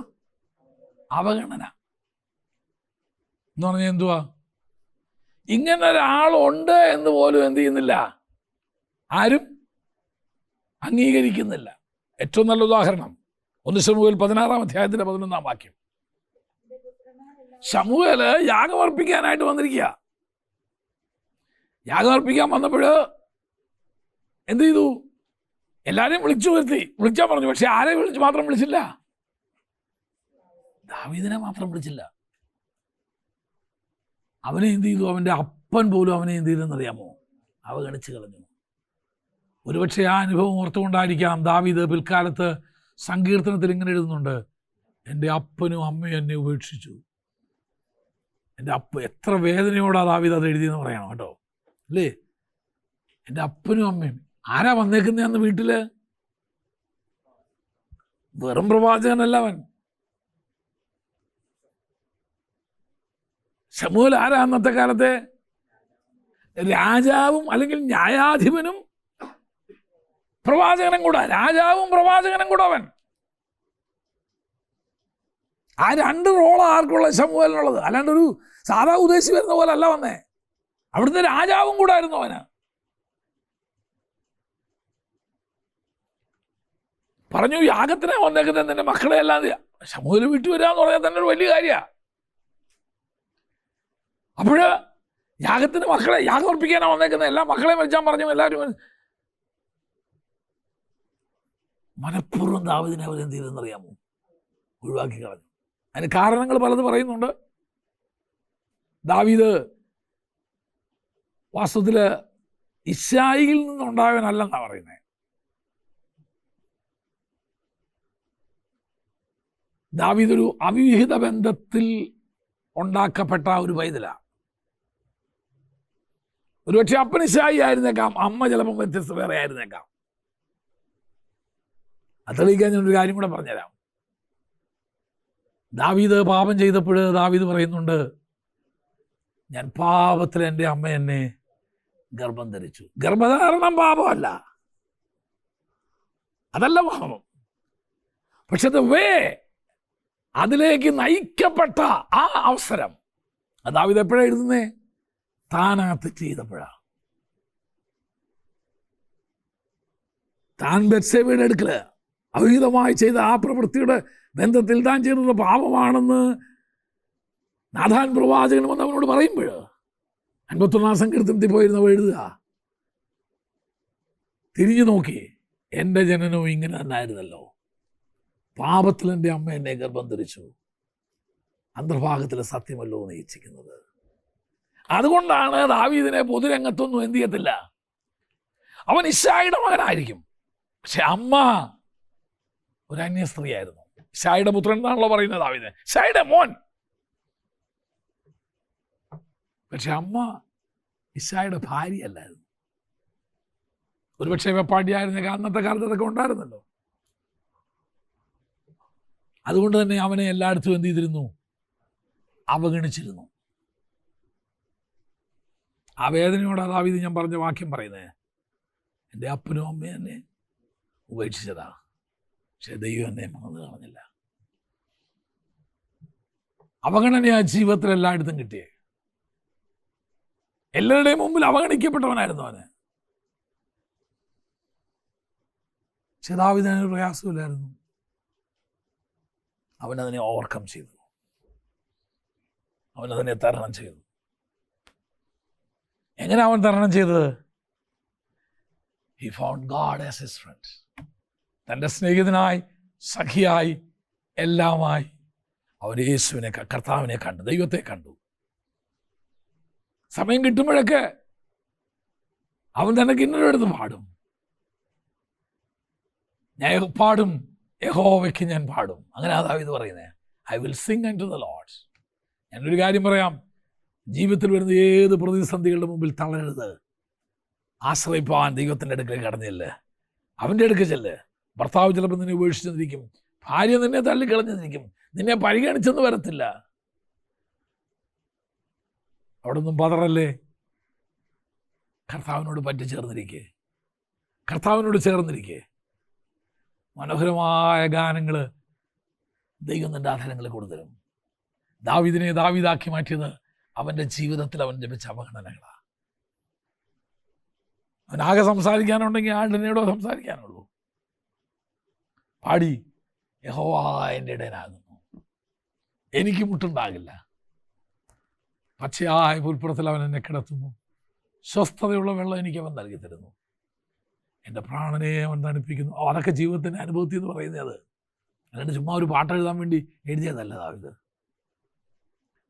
അവഗണന എന്ന് പറഞ്ഞാൽ? എന്തുവാ? ഇങ്ങനെ ഒരാളുണ്ട് എന്ന് പോലും എന്ത് ചെയ്യുന്നില്ല, ആരും അംഗീകരിക്കുന്നില്ല. ഏറ്റവും നല്ല ഉദാഹരണം 1 ശമൂവേൽ 16-ാം അധ്യായത്തിന്റെ 11-ാം വാക്യം. ശമൂവേല് യാഗമർപ്പിക്കാനായിട്ട് വന്നിരിക്കുക. യാഗമർപ്പിക്കാൻ വന്നപ്പോൾ എന്ത് ചെയ്തു? എല്ലാരെയും വിളിച്ചു വരുത്തി, വിളിച്ചാൽ പറഞ്ഞു. പക്ഷെ ആരെ മാത്രം വിളിച്ചില്ല? ദാവീദിനെ മാത്രം വിളിച്ചില്ല. അവനെ എന്ത് ചെയ്തു? അവൻ്റെ അപ്പൻ പോലും അവനെ എന്ത് ചെയ്തെന്നറിയാമോ? അവഗണിച്ച് കളഞ്ഞു. ഒരുപക്ഷെ ആ അനുഭവം ഓർത്തുകൊണ്ടായിരിക്കാം ദാവീദ് പിൽക്കാലത്ത് സങ്കീർത്തനത്തിൽ ഇങ്ങനെ എഴുതുന്നുണ്ട്, എൻ്റെ അപ്പനും അമ്മയും എന്നെ ഉപേക്ഷിച്ചു. എൻ്റെ എത്ര വേദനയോടാ ദാവീദ് അത് എഴുതിയെന്ന് പറയണം കേട്ടോ, അല്ലേ? എൻ്റെ അപ്പനും അമ്മയും. ആരാ വന്നേക്കുന്നതെന്ന് വീട്ടില്? വെറും പ്രവാചകനല്ല അവൻ. ശമൂവേൽ ആരാ അന്നത്തെ കാലത്തെ? രാജാവും അല്ലെങ്കിൽ ന്യായാധിപനും പ്രവാചകനും കൂടെ. രാജാവും പ്രവാചകനും കൂടെ അവൻ. ആ 2 റോളാ ആർക്കുള്ള? ശമൂവേലിനുള്ളത്. അല്ലാണ്ട് ഒരു സാധാ ഉദ്ദേശി വരുന്ന പോലെ അല്ല വന്നേ. അവിടുത്തെ രാജാവും കൂടെ ആയിരുന്നു അവന്. പറഞ്ഞു, യാഗത്തിനെ വന്നേക്കുന്നത് നിന്റെ മക്കളെ എല്ലാം. ശമൂവേൽ വിട്ടു വരാന്ന് പറഞ്ഞാൽ തന്നെ ഒരു വലിയ കാര്യമാണ്. അപ്പോഴ് യാഗത്തിന് യാഗമർപ്പിക്കാനാണ് വന്നേക്കുന്നത്. എല്ലാ മക്കളെയും വെച്ചാൽ പറഞ്ഞു. എല്ലാവരും മനഃപൂർവ്വം ദാവീദിനെ അവരെന്ത് ചെയ്തെന്നറിയാമോ? ഒഴിവാക്കി കളഞ്ഞു. അതിന് കാരണങ്ങൾ പലത് പറയുന്നുണ്ട്. ദാവീദ് വാസ്തവത്തിൽ ഇശ്ശായിയിൽ നിന്നുണ്ടായവനല്ലെന്നാണ് പറയുന്നത്. ദാവീദ് ഒരു അവിഹിത ബന്ധത്തിൽ ഉണ്ടാക്കപ്പെട്ട ഒരു പൈതലാണ്. ഒരുപക്ഷെ അപ്പൻ ഇശ്ശായി ആയിരുന്നേക്കാം, അമ്മ ചിലപ്പം വ്യത്യസ്ത വേറെ ആയിരുന്നേക്കാം. അത് തെളിയിക്കാൻ ഞാനൊരു കാര്യം കൂടെ പറഞ്ഞുതരാം. ദാവീദ് പാപം ചെയ്തപ്പോൾ ദാവീദ് പറയുന്നുണ്ട്, ഞാൻ പാപത്തിൽ എൻ്റെ അമ്മ എന്നെ ഗർഭം ധരിച്ചു. ഗർഭധാരണം പാപമല്ല, അതല്ല പാപം. പക്ഷെ അതിലേക്ക് നയിക്കപ്പെട്ട ആ അവസരം ദാവീദ് എപ്പോഴാണ് എഴുതുന്നേ? താനാ തെറ്റ് ചെയ്തപ്പോഴാ. താൻ ബത്ശേബയുടെ അടുക്കൽ അവിഹിതമായി ചെയ്ത ആ പ്രവൃത്തിയുടെ ബന്ധത്തിൽ താൻ ചെയ്തത് പാപമാണെന്ന് നാഥാൻ പ്രവാചകൻ വന്ന് അവനോട് പറയുമ്പോൾ 51-ാം സങ്കീർത്തനത്തിൽ പോയിരുന്നവ എഴുതുക, തിരിഞ്ഞു നോക്കി, എൻ്റെ ജനനവും ഇങ്ങനെ തന്നെ ആയിരുന്നല്ലോ, പാപത്തിൽ എൻ്റെ അമ്മ എന്നെ ഗർഭം ധരിച്ചു, അന്തർഭാഗത്തിലെ സത്യമല്ലോ നയിച്ചിരിക്കുന്നത്. അതുകൊണ്ടാണ് ദാവീദിനെ പൊതുരംഗത്തൊന്നും എന്ത് ചെയ്യത്തില്ല. അവൻ ഇശ്ശായിയുടെ മകനായിരിക്കും, പക്ഷെ അമ്മ ഒരു അന്യ സ്ത്രീയായിരുന്നു. ഇശ്ശായിയുടെ പുത്രൻ എന്നാണല്ലോ പറയുന്നത് ദാവീദ്, ഇശ്ശായിയുടെ മോൻ. പക്ഷെ അമ്മ ഇശ്ശായിയുടെ ഭാര്യയല്ലായിരുന്നു. ഒരുപക്ഷെ വെപ്പാണ്ടിയായിരുന്നേക്കാം. അന്നത്തെ കാലത്ത് അതൊക്കെ ഉണ്ടായിരുന്നല്ലോ. അതുകൊണ്ട് തന്നെ അവനെ എല്ലായിടത്തും എന്ത് ചെയ്തിരുന്നു? അവഗണിച്ചിരുന്നു. ആ വേദനയോട് ദാവീദ് ഞാൻ പറഞ്ഞ വാക്യം പറയുന്നത്, എൻ്റെ അപ്പനും അമ്മയും എന്നെ ഉപേക്ഷിച്ചതാ. പക്ഷെ ദൈവം എന്നെ മറന്നു കളഞ്ഞില്ല. അവഗണനയാ ജീവിതത്തിൽ എല്ലായിടത്തും കിട്ടിയേ. എല്ലാവരുടെയും മുമ്പിൽ അവഗണിക്കപ്പെട്ടവനായിരുന്നു അവന്. പക്ഷെ ദാവീദിന് ഒരു പ്രയാസമില്ലായിരുന്നു. അവനതിനെ ഓവർകം ചെയ്തു, അവനതിനെ തരണം ചെയ്തു. എങ്ങനെ അവൻ തരണം ചെയ്തത്? He found God as his friend. തൻ്റെ സ്നേഹിതനായി, സഖിയായി, എല്ലാമായി അവൻ യേശുവിനെ, കർത്താവിനെ കണ്ടു, ദൈവത്തെ കണ്ടു. സമയം കിട്ടുമ്പോഴൊക്കെ അവൻ തന്നെ കിന്നരെടുത്ത് പാടും. ഞാൻ പാടും, യഹോവയ്ക്ക് ഞാൻ പാടും. അങ്ങനെ ദാവീദ് പറയുന്നത്, I will Singh unto the Lord. ഞാനൊരു കാര്യം പറയാം, ജീവിതത്തിൽ വരുന്ന ഏത് പ്രതിസന്ധികളുടെ മുമ്പിൽ തളരരുത്. ആശ്രയിപ്പാൻ ദൈവത്തിൻ്റെ അടുക്കൽ കടന്നില്ല, അവൻ്റെ അടുക്കൽ ചെല്ല്. ഭർത്താവ് ചിലപ്പോൾ നിന്നെ ഉപേക്ഷിച്ചെന്നിരിക്കും, ഭാര്യ നിന്നെ തള്ളിക്കളഞ്ഞെന്നിരിക്കും, നിന്നെ പരിഗണിച്ചെന്ന് വരത്തില്ല. അവിടെ ഒന്നും പതറല്ലേ. കർത്താവിനോട് പറ്റിച്ചേർന്നിരിക്കേ, കർത്താവിനോട് ചേർന്നിരിക്കേ. മനോഹരമായ ഗാനങ്ങൾ ദൈവം നിൻ്റെ ആധാരങ്ങളിൽ കൊടുത്തരും. ദാവീദിനെ ദാവീദാക്കി മാറ്റിയത് അവൻ്റെ ജീവിതത്തിൽ അവൻ ലഭിച്ച അവഗണനകളാണ്. അവനാകെ സംസാരിക്കാനുണ്ടെങ്കിൽ ആടിനോടോ സംസാരിക്കാനുള്ളൂ. പാടി, യഹോവ എൻ്റെ ഇടയനാകുന്നു, എനിക്ക് മുട്ടുണ്ടാകില്ല. പച്ചയായ പുൽപ്പുറത്തിൽ അവൻ എന്നെ കിടത്തുന്നു, സ്വസ്ഥതയുള്ള വെള്ളം എനിക്ക് അവൻ നൽകി തരുന്നു, എൻ്റെ പ്രാണനെ അവൻ തണുപ്പിക്കുന്നു. അതൊക്കെ ജീവിതത്തിൻ്റെ അനുഭവത്തിൽ എന്ന് പറയുന്നത്. അല്ലാണ്ട് ചുമ്മാ ഒരു പാട്ട് എഴുതാൻ വേണ്ടി എഴുതിയതല്ല ദാവീദ്.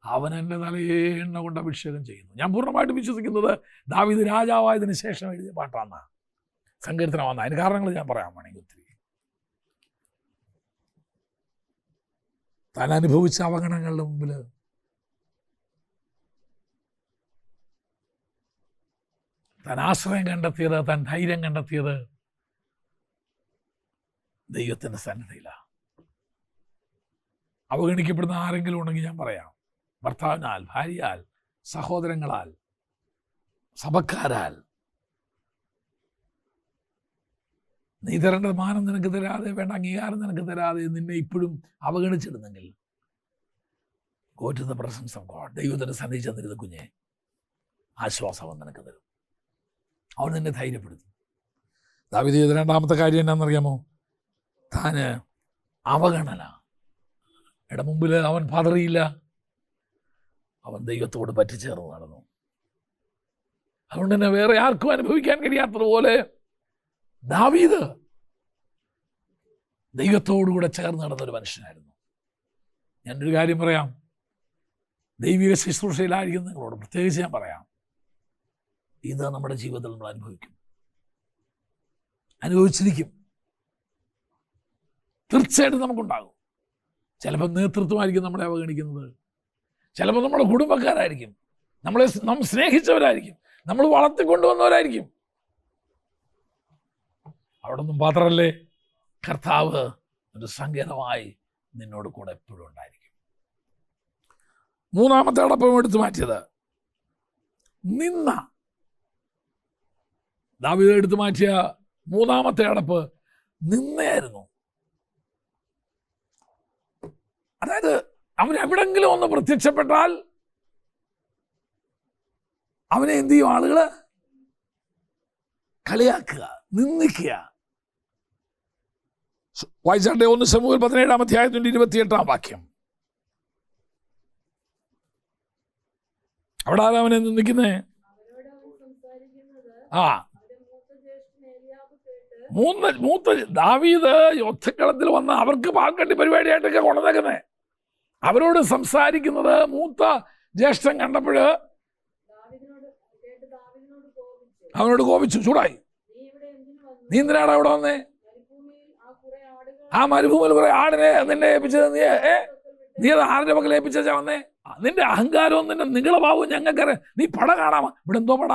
അവൻ എൻ്റെ തലയെ എണ്ണ കൊണ്ട് അഭിഷേകം ചെയ്യുന്നു. ഞാൻ പൂർണ്ണമായിട്ട് വിശ്വസിക്കുന്നത് ദാവീദ് രാജാവായതിനു ശേഷം എഴുതിയ പാട്ടാണ്, സങ്കീർത്തനമാണ്. അതിന് കാരണങ്ങൾ ഞാൻ പറയാൻ വേണമെങ്കിൽ ഒത്തിരി. താൻ അനുഭവിച്ച അവഗണനകളുടെ മുമ്പിൽ താൻ ആശ്രയം കണ്ടെത്തിയത്, താൻ ധൈര്യം കണ്ടെത്തിയത് ദൈവത്തിൻ്റെ സന്നിധിയിലാണ്. അവഗണിക്കപ്പെടുന്ന ആരെങ്കിലും ഉണ്ടെങ്കിൽ ഞാൻ പറയാം, ഭർത്താവിനാൽ, ഭാര്യയാൽ, സഹോദരങ്ങളാൽ, സഭക്കാരാൽ, നീ തരേണ്ട മാനം നിനക്ക് തരാതെ, വേണ്ട അംഗീകാരം നിനക്ക് തരാതെ നിന്നെ ഇപ്പോഴും അവഗണിച്ചിടുന്നെങ്കിൽ, go to the presence of God. ദൈവത്തിൻ്റെ സന്നിധി ചെന്നിരുന്ന കുഞ്ഞെ, ആശ്വാസം നിനക്ക് തരും. അവൻ നിന്നെ ധൈര്യപ്പെടുത്തും. ദാവീദ് ചെയ്ത രണ്ടാമത്തെ കാര്യം എന്നാണെന്നറിയാമോ? താന് അവഗണന യുടെ മുമ്പിൽ അവൻ പതറിയില്ല, അവൻ ദൈവത്തോട് പറ്റിച്ചേർന്ന് നടന്നു. അതുകൊണ്ട് തന്നെ വേറെ ആർക്കും അനുഭവിക്കാൻ കഴിയാത്തതുപോലെ ദാവീദ് ദൈവത്തോടുകൂടെ ചേർന്ന് നടന്നൊരു മനുഷ്യനായിരുന്നു. ഞാനൊരു കാര്യം പറയാം, ദൈവിക ശുശ്രൂഷയിലായിരിക്കും നിങ്ങളോട് പ്രത്യേകിച്ച് ഞാൻ പറയാം, ഇത് നമ്മുടെ ജീവിതത്തിൽ നമ്മൾ അനുഭവിച്ചിരിക്കും. തീർച്ചയായിട്ടും നമുക്കുണ്ടാകും. ചിലപ്പോൾ നേതൃത്വമായിരിക്കും നമ്മളെ അവഗണിക്കുന്നത്, ചിലപ്പോൾ നമ്മുടെ കുടുംബക്കാരായിരിക്കും, നമ്മൾ സ്നേഹിച്ചവരായിരിക്കും, നമ്മൾ വളർത്തിക്കൊണ്ടുവന്നവരായിരിക്കും. അവിടെ ഒന്നും പാത്രമല്ലേ, കർത്താവ് ഒരു സങ്കേതമായി നിന്നോട് കൂടെ എപ്പോഴും ഉണ്ടായിരിക്കും. മൂന്നാമത്തെ അടപ്പം എടുത്തു മാറ്റിയത് നിന്ന. ദാവീദ് എടുത്തു മാറ്റിയ മൂന്നാമത്തെ അടപ്പ് നിന്നയായിരുന്നു. അതായത് അവൻ എവിടെങ്കിലും ഒന്ന് പ്രത്യക്ഷപ്പെട്ടാൽ അവനെ എന്ത് ചെയ്യും? ആളുകള് കളിയാക്കുക, നിന്ദിക്കുക. വായിച്ചാട്ടെ 1 ശമൂവേൽ 17-ാം അധ്യായത്തിന്റെ 28-ാം വാക്യം. അവിടെ ആരാ അവനെ നിന്ദിക്കുന്നേ? മൂത്ത ദാവീദ് യുദ്ധക്കളത്തിൽ വന്ന് അവർക്ക് പാൽക്കട്ടി പരിപാടിയായിട്ടൊക്കെ കൊണ്ടുവന്നേക്കുന്നേ. അവരോട് സംസാരിക്കുന്നത് മൂത്ത ജ്യേഷ്ഠൻ കണ്ടപ്പോഴ് അവനോട് കോപിച്ചു, ചൂടായി. നീ എന്തിനാണ് അവിടെ വന്നേ? ആ മരുഭൂമിയിൽ കുറെ ആടിനെ നിന്നെ ഏൽപ്പിച്ചത് നീ അത് ആരുടെ പക്കൽ ഏൽപ്പിച്ചാ വന്നേ? നിന്റെ അഹങ്കാരവും നിന്റെ നിങ്ങളഭാവവും ഞങ്ങൾക്കറിയാം. നീ പട കാണാമോ? ഇവിടെ എന്തോ പട?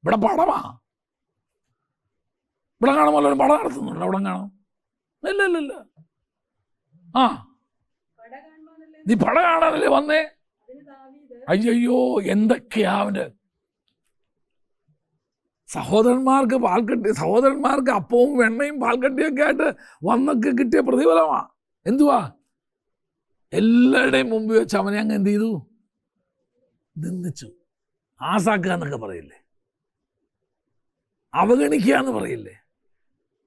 ഇവിടെ പടമാ. ഇവിടെ കാണുമല്ലോ പടം നടത്തുന്നുണ്ട്. അവിടെ കാണാം? ഇല്ല. ആ, നീ പട കാണാനല്ലേ വന്നേ? അയ്യോ, എന്തൊക്കെയാ അവൻ്റെ സഹോദരന്മാർക്ക് അപ്പവും വെണ്ണയും പാൽക്കട്ടിയൊക്കെ ആയിട്ട് വന്നൊക്കെ കിട്ടിയ പ്രതിഫലമാണ്. എന്തുവാ? എല്ലാവരുടെയും മുമ്പ് വെച്ച് അവനെ അങ്ങ് എന്ത് ചെയ്തു? നിന്ദിച്ചു. ആസാക്കുക എന്നൊക്കെ പറയില്ലേ, അവഗണിക്കുക എന്ന് പറയില്ലേ.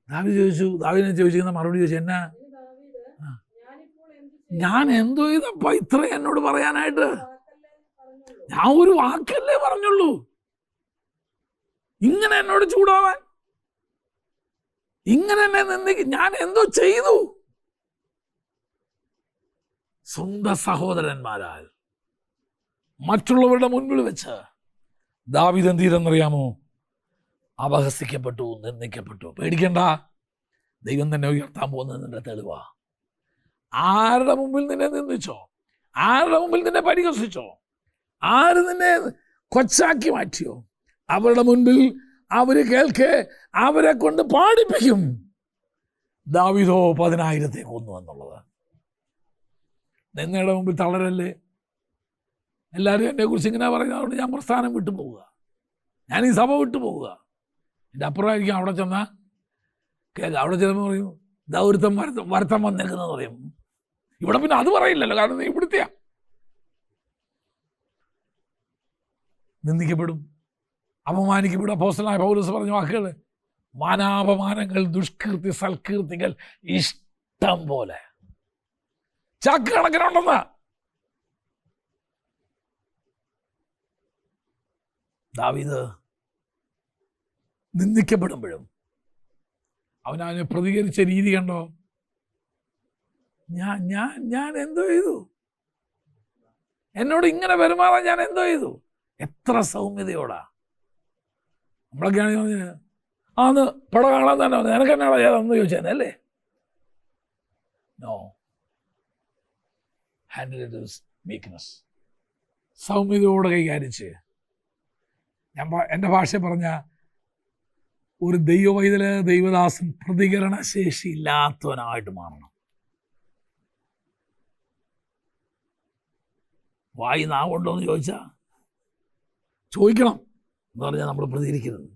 ദാവീദിനെ ചോദിച്ചിരിക്കുന്ന മറുപടി ചോദിച്ചു, എന്നാ ഞാൻ എന്തോ ചെയ്തപ്പ ഇത്ര എന്നോട് പറയാനായിട്ട്? ഞാൻ ഒരു വാക്കല്ലേ പറഞ്ഞുള്ളൂ. ഇങ്ങനെ എന്നോട് ചൂടാവാൻ, ഇങ്ങനെ എന്നെ നിന്ദിക്ക്, ഞാൻ എന്തോ ചെയ്തു? സ്വന്തം സഹോദരന്മാരാൽ മറ്റുള്ളവരുടെ മുൻപിൽ വെച്ച് ദാവീദ് എന്ത് ചെയ്തെന്നറിയാമോ? അപഹസിക്കപ്പെട്ടു, നിന്ദിക്കപ്പെട്ടു. പേടിക്കണ്ട, ദൈവം തന്നെ ഉയർത്താൻ പോകുന്നതിൻ്റെ തെളിവാ. ആരുടെ മുമ്പിൽ നിന്നെ നിന്ദിച്ചോ, ആരുടെ മുമ്പിൽ നിന്നെ പരിഹസിച്ചോ, ആര് നിന്നെ കൊച്ചാക്കി മാറ്റിയോ, അവരുടെ മുൻപിൽ അവർ കേൾക്കെ അവരെ കൊണ്ട് പാടിപ്പിക്കും, ദാവീദോ 10,000 കൊന്നു എന്നുള്ളത്. നിന്നയുടെ മുമ്പിൽ തളരല്ലേ. എല്ലാവരും എന്നെക്കുറിച്ച് ഇങ്ങനെ പറയുന്നതുകൊണ്ട് ഞാൻ പ്രസ്ഥാനം വിട്ടു പോവുക, ഞാൻ ഈ സഭ വിട്ടു പോവുക. എൻ്റെ അപ്പുറമായിരിക്കും അവിടെ ചെന്നാൽ കേൾക്കുക. അവിടെ ചെല്ലുമ്പോൾ പറയും, ദൗർത്തം വരുത്തം വന്നേക്കുന്നത് പറയും. ഇവിടെ പിന്നെ അത് പറയില്ലല്ലോ, കാരണം നീ ഇവിടുത്തെയാ. നിന്ദിക്കപ്പെടും, അപമാനിക്കപ്പെടും. അപ്പോസ്തലനായ പൗലോസ് പറഞ്ഞ വാക്കുകൾ, മാനാപമാനങ്ങൾ, ദുഷ്കീർത്തി, സൽകീർത്തികൾ ഇഷ്ടം പോലെ ചാക്ക് കണക്കിനുണ്ടെന്ന്. ദാവീദ് നിന്ദിക്കപ്പെടുമ്പോഴും അവനവനെ പ്രതികരിച്ച രീതി കണ്ടോ? ഞാൻ എന്തോ ചെയ്തു? എന്നോട് ഇങ്ങനെ പെരുമാറാൻ ഞാൻ എന്തോ ചെയ്തു? എത്ര സൗമ്യതയോടാ. നമ്മളൊക്കെയാണെങ്കിൽ പറഞ്ഞ ആന്ന് പട കാണാൻ തന്നെ നിനക്ക് എന്നാടാ ചെയ്യാതെന്ന് ചോദിച്ചേനെ അല്ലേ? No, handle it with weakness. സൗമ്യതയോടെ കൈകാരിച്ച്, ഞാൻ എൻ്റെ ഭാഷ പറഞ്ഞ ഒരു ദൈവവൈതല്, ദൈവദാസൻ പ്രതികരണശേഷി ഇല്ലാത്തവനായിട്ട് മാറണം. വായി നാവുണ്ടോ എന്ന് ചോദിക്കണം എന്ന് പറഞ്ഞാൽ നമ്മൾ പ്രതികരിക്കരുത്.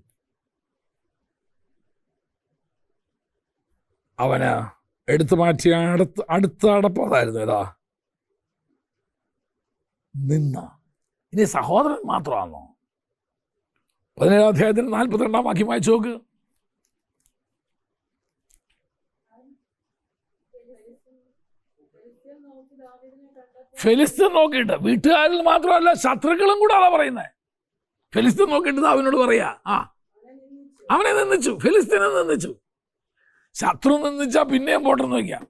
അവന് എടുത്തു മാറ്റിയ അടുത്ത അടപ്പതായിരുന്നു ഏതാ? നിന്ന. ഇനി സഹോദരൻ മാത്രമാണോ? 17 അധ്യായത്തിന് 42 വാക്യം വായിച്ചു നോക്ക്. ഫെലിസ്തീൻ നോക്കിയിട്ട്, വീട്ടുകാരിൽ മാത്രമല്ല ശത്രുക്കളും കൂടെ അതാ പറയുന്നത്. ഫെലിസ്തീൻ നോക്കിയിട്ട് അവനോട് പറയാ, അവനെ നിന്ദിച്ചു, ഫെലിസ്തീനെ നിന്ദിച്ചു. ശത്രു നിന്ദിച്ചാ പിന്നെയും പോട്ടെന്ന് വയ്ക്കാം.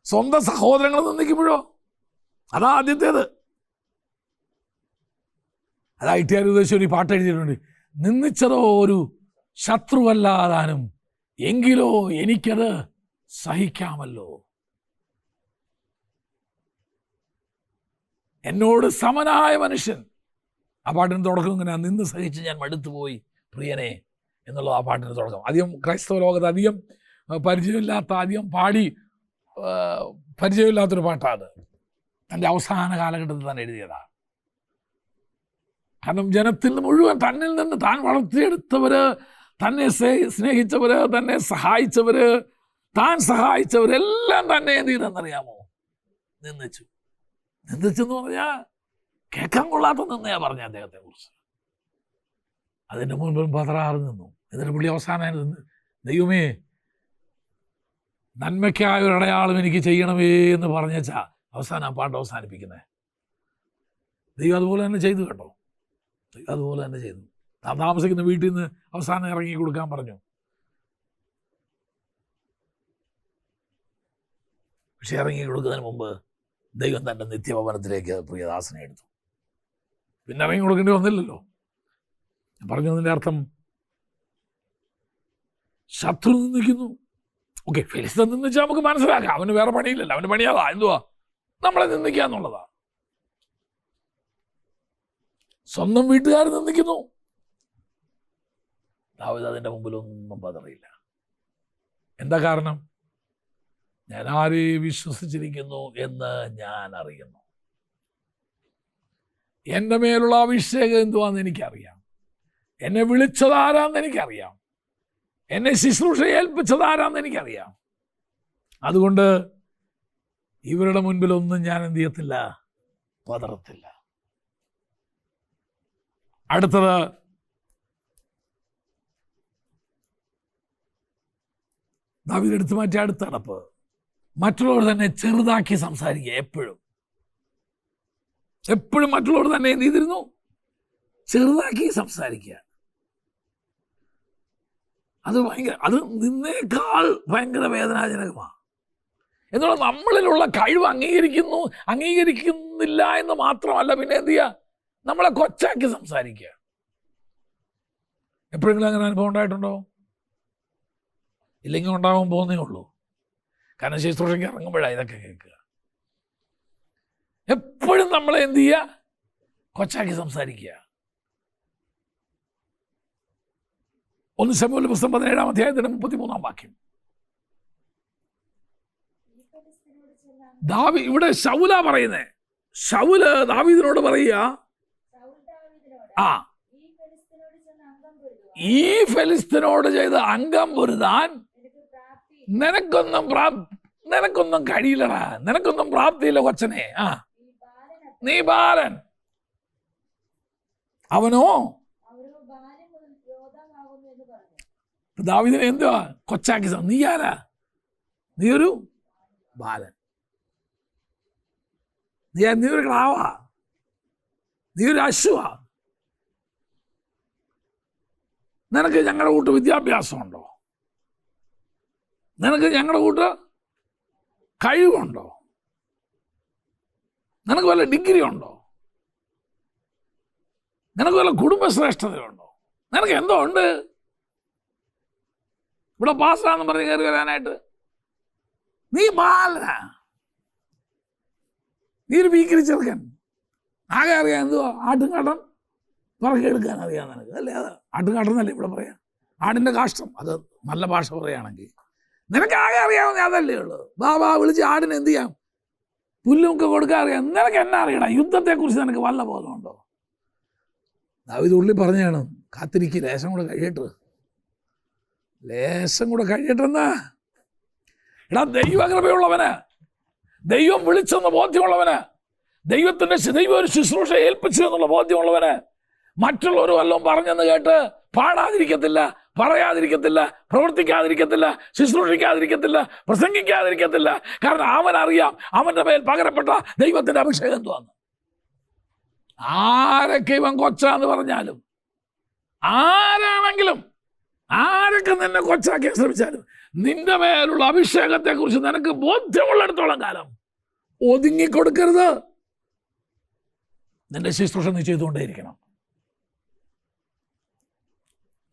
സ്വന്തം സഹോദരങ്ങൾ നിന്ദിക്കുമ്പോഴോ? അതാ ആദ്യത്തേത്. അതാ ഇട്ടിയാർ ഉദ്ദേശം ഒരു പാട്ട് എഴുതിയിട്ടുണ്ട്, നിന്ദിച്ചതോ ഒരു ശത്രുവല്ലാതാനും, എങ്കിലോ എനിക്കത് സഹിക്കാമല്ലോ. എന്നോട് സമനായ മനുഷ്യൻ. ആ പാട്ടിന് തുടക്കം ഇങ്ങനെ, നിന്ന് സഹിച്ച് ഞാൻ മടുത്തുപോയി പ്രിയനെ എന്നുള്ളത് ആ പാട്ടിന് തുടക്കം. അധികം ക്രൈസ്തവ ലോകത്ത് അധികം പരിചയമില്ലാത്ത, അധികം പാടി പരിചയമില്ലാത്തൊരു പാട്ടാണ്. തൻ്റെ അവസാന കാലഘട്ടത്തിൽ തന്നെ എഴുതിയതാണ്. കാരണം ജനത്തിൽ മുഴുവൻ തന്നിൽ നിന്ന് താൻ വളർത്തിയെടുത്തവര്, തന്നെ സ്നേഹിച്ചവര്, തന്നെ സഹായിച്ചവര്, താൻ സഹായിച്ചവരെല്ലാം തന്നെ എന്ത് ചെയ്തെന്നറിയാമോ? നിന്ദിച്ചു. നിന്ദിച്ചെന്ന് പറഞ്ഞാൽ കേൾക്കാൻ കൊള്ളാത്ത നിന്നയാ പറഞ്ഞ അദ്ദേഹത്തെ കുറിച്ച്. അതിൻ്റെ മുൻപും പതറാറ് നിന്നു. എന്നിട്ട് പുള്ളി അവസാനം നിന്ന്, ദൈവമേ നന്മയ്ക്കായ ഒരു അടയാളം എനിക്ക് ചെയ്യണമേ എന്ന് പറഞ്ഞാ അവസാനം ആ പാട്ട് അവസാനിപ്പിക്കുന്നത്. ദൈവം അതുപോലെ തന്നെ ചെയ്തു കേട്ടോ. ദൈവം അതുപോലെ തന്നെ ചെയ്തു. താൻ താമസിക്കുന്ന വീട്ടിൽ നിന്ന് അവസാനം ഇറങ്ങി കൊടുക്കാൻ പറഞ്ഞു. പക്ഷെ ഇറങ്ങി കൊടുക്കുന്നതിന് മുമ്പ് ദൈവം തൻ്റെ നിത്യഭവനത്തിലേക്ക് പ്രിയദാസനെ എടുത്തു. പിന്നെ ഇറങ്ങി കൊടുക്കേണ്ടി വന്നില്ലല്ലോ. പറഞ്ഞതിൻ്റെ അർത്ഥം, ശത്രു നിന്ദിക്കുന്നു. ഓക്കെ, ഫെലിസ്തീൻ നിന്ദിച്ചാൽ നമുക്ക് മനസ്സിലാക്കാം, അവന് വേറെ പണിയില്ലല്ലോ, അവന് പണിയാതാ എന്തുവാ? നമ്മളെ നിന്ദിക്കുക എന്നുള്ളതാ. സ്വന്തം വീട്ടുകാർ നിന്ദിക്കുന്നു, ദാവീദ് അതിൻ്റെ മുമ്പിലൊന്നും പതറിയില്ല. എന്താ കാരണം? ഞാൻ ആരെ വിശ്വസിച്ചിരിക്കുന്നു എന്ന് ഞാൻ അറിയുന്നു. എൻ്റെ മേലുള്ള അഭിഷേകം എന്തുവാന്ന് എനിക്കറിയാം. എന്നെ വിളിച്ചതാരാന്ന് എനിക്കറിയാം, എന്നെ ശുശ്രൂഷ ഏൽപ്പിച്ചതാരാന്ന് എനിക്കറിയാം. അതുകൊണ്ട് ഇവരുടെ മുൻപിലൊന്നും ഞാൻ എന്ത് ചെയ്യത്തില്ല, പതറത്തില്ല. അടുത്തത് ദാവീദ് എടുത്തു മാറ്റിയ അടുത്ത നടപ്പ്, മറ്റുള്ളവർ തന്നെ ചെറുതാക്കി സംസാരിക്കുക. എപ്പോഴും മറ്റുള്ളവർ തന്നെ എന്ത് ചെയ്തിരുന്നു, ചെറുതാക്കി സംസാരിക്കുക. അത് നിന്നേക്കാൾ ഭയങ്കര വേദനാജനകമാണ്. എന്നുള്ള നമ്മളിലുള്ള കഴിവ് അംഗീകരിക്കുന്നില്ല എന്ന് മാത്രമല്ല, പിന്നെ എന്ത് ചെയ്യുക, നമ്മളെ കൊച്ചാക്കി സംസാരിക്കുക. എപ്പോഴെങ്കിലും അങ്ങനെ അനുഭവം ഉണ്ടായിട്ടുണ്ടോ? ഇല്ലെങ്കിൽ ഉണ്ടാകാൻ പോകുന്നേ ഉള്ളൂ. കാരണം ശുശ്രൂഷയ്ക്ക് ഇറങ്ങുമ്പോഴാണ് ഇതൊക്കെ കേൾക്കുക. എപ്പോഴും നമ്മളെ എന്ത് ചെയ്യുക, കൊച്ചാക്കി സംസാരിക്കുക. 1 ശമൂവേൽ പുസ്തകം 17-ാം അധ്യായത്തിന്റെ 33-ാം വാക്യം. ഇവിടെ ശൗല പറയുന്നേ, ശൗല് ദാവീദിനോട് പറയുക, ഈ ഫെലിസ്തീനോട് ചെയ്ത് അംഗം പൊരുതാൻ നിനക്കൊന്നും കഴിയില്ലടാ, നിനക്കൊന്നും പ്രാപ്തിയില്ല കൊച്ചനെ. നീ ബാലൻ, അവനോ ദാവീദിനെ എന്തുവാ കൊച്ചാക്കി. നീ ആരാ? നീ ഒരു ബാലൻ, നീ ഒരു ക്ലാവാ, നീ ഒരു അശ്വാ. നിനക്ക് ഞങ്ങളുടെ കൂട്ട് വിദ്യാഭ്യാസമുണ്ടോ? നിനക്ക് ഞങ്ങളുടെ കൂട്ട് കഴിവുണ്ടോ? നിനക്ക് വല്ല ഡിഗ്രി ഉണ്ടോ? നിനക്ക് വല്ല കുടുംബശ്രേഷ്ഠതയുണ്ടോ? നിനക്ക് എന്തോ ഉണ്ട് ഇവിടെ പാസ്സാന്ന് പറഞ്ഞ് കയറി വരാനായിട്ട്? നീ ബാലനാ, നീ ഒരു വീക്കിരി ചെറുക്കൻ. ആകെ അറിയാം എന്തുവാ, ആട്ടുംകാട്ടം പറക്കെടുക്കാൻ അറിയാം നിനക്ക്, അല്ലേ? അത് ആട്ടുംകാട്ടം എന്നല്ലേ ഇവിടെ പറയാം, ആടിൻ്റെ കാഷ്ടം. അത് നല്ല ഭാഷ പറയുകയാണെങ്കിൽ നിനക്ക് ആകെ അറിയാവുന്ന അതല്ലേ ഉള്ളൂ. ബാബാ വിളിച്ച് ആടിന് എന്ത് ചെയ്യാം, പുല്ലുമൊക്കെ കൊടുക്കാൻ അറിയാം. നിനക്ക് എന്നാ അറിയടാ? യുദ്ധത്തെക്കുറിച്ച് നിനക്ക് വല്ല ബോധമുണ്ടോ? ദാവീദ് ഉള്ളി പറഞ്ഞാണ്, കാത്തിരിക്കുക, ലേശം കൂടെ കഴിയട്ടെന്നാ. എടാ, ദൈവകൃപയുള്ളവന്, ദൈവം വിളിച്ചെന്ന് ബോധ്യമുള്ളവന്, ദൈവം ഒരു ശുശ്രൂഷ ഏൽപ്പിച്ചു എന്നുള്ള ബോധ്യമുള്ളവന് മറ്റുള്ളവർ വല്ലതും പറഞ്ഞെന്ന് കേട്ട് പാടാതിരിക്കത്തില്ല, പറയാതിരിക്കത്തില്ല, പ്രവർത്തിക്കാതിരിക്കത്തില്ല, ശുശ്രൂഷിക്കാതിരിക്കത്തില്ല, പ്രസംഗിക്കാതിരിക്കത്തില്ല. കാരണം അവനറിയാം അവൻ്റെ മേൽ പകരപ്പെട്ട ദൈവത്തിൻ്റെ അഭിഷേകം എന്തുവാന്ന്. ആരൊക്കെ ഇവൻ കൊച്ചാന്ന് പറഞ്ഞാലും, ആരാണെങ്കിലും, ആരൊക്കെ നിന്നെ കൊച്ചാക്കാൻ ശ്രമിച്ചാലും, നിന്റെ മേലുള്ള അഭിഷേകത്തെക്കുറിച്ച് നിനക്ക് ബോധ്യമുള്ളിടത്തോളം കാലം ഒതുങ്ങിക്കൊടുക്കരുത്. നിന്റെ ശുശ്രൂഷ നീ ചെയ്തുകൊണ്ടേയിരിക്കണം,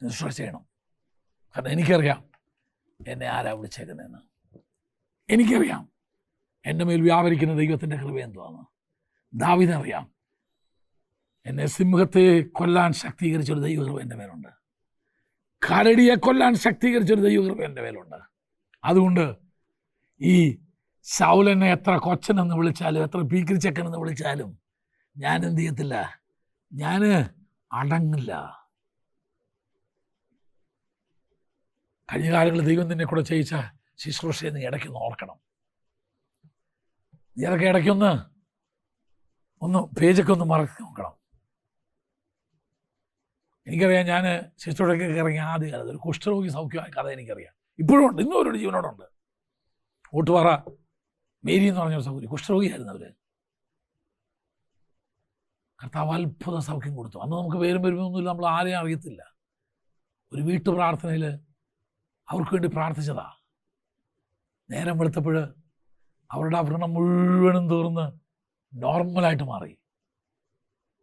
ശുശ്രൂഷ ചെയ്യണം. കാരണം എനിക്കറിയാം എന്നെ ആരാ വിളിച്ചേക്കുന്നതെന്ന്. എനിക്കറിയാം എൻ്റെ മേൽ വ്യാപരിക്കുന്ന ദൈവത്തിൻ്റെ കൃപ എന്തുവാന്ന്. ദാവീദിനറിയാം എന്നെ സിംഹത്തെ കൊല്ലാൻ ശക്തീകരിച്ചൊരു ദൈവകൃപ എൻ്റെ മേലുണ്ട്, കരടിയെ കൊല്ലാൻ ശക്തീകരിച്ചൊരു ദൈവകൃപ എൻ്റെ മേലുണ്ട്. അതുകൊണ്ട് ഈ ശൗലനെ എത്ര കൊച്ചനെന്ന് വിളിച്ചാലും, എത്ര പീക്കിരിച്ചക്കനെന്ന് വിളിച്ചാലും ഞാൻ എന്ത് ചെയ്യത്തില്ല, ഞാൻ അടങ്ങില്ല. കഴിഞ്ഞ കാലങ്ങളിൽ ദൈവം നിന്നെ കൂടെ ചെയ്യിച്ച ശുശ്രൂഷയെ നീ ഇടയ്ക്കൊന്ന് ഓർക്കണം. നീ അതൊക്കെ ഇടയ്ക്കൊന്ന് പേജൊക്കെ ഒന്ന് മറക്കി നോക്കണം. എനിക്കറിയാം, ഞാൻ ശുശ്രൂഷയ്ക്കൊക്കെ ഇറങ്ങി ആദ്യ കാലത്ത് ഒരു കുഷ്ഠരോഗി സൗഖ്യമായ കഥ എനിക്കറിയാം. ഇപ്പോഴും ഉണ്ട്, ഇന്നും അവരുടെ ജീവനോടുണ്ട്. ഊട്ടുപാറ മേരി എന്ന് പറഞ്ഞൊരു സൗകര്യം, കുഷ്ഠരോഗിയായിരുന്നു അവർ. കർത്താവ് അത്ഭുത സൗഖ്യം കൊടുത്തു. അന്ന് നമുക്ക് പേരും വരുമൊന്നുമില്ല, നമ്മൾ ആരെയും അറിയത്തില്ല. ഒരു വീട്ടു പ്രാർത്ഥനയിൽ അവർക്ക് വേണ്ടി പ്രാർത്ഥിച്ചതാ. നേരം വെളുത്തപ്പോൾ അവരുടെ ആ വ്രണം മുഴുവനും തീർന്ന് നോർമലായിട്ട് മാറി.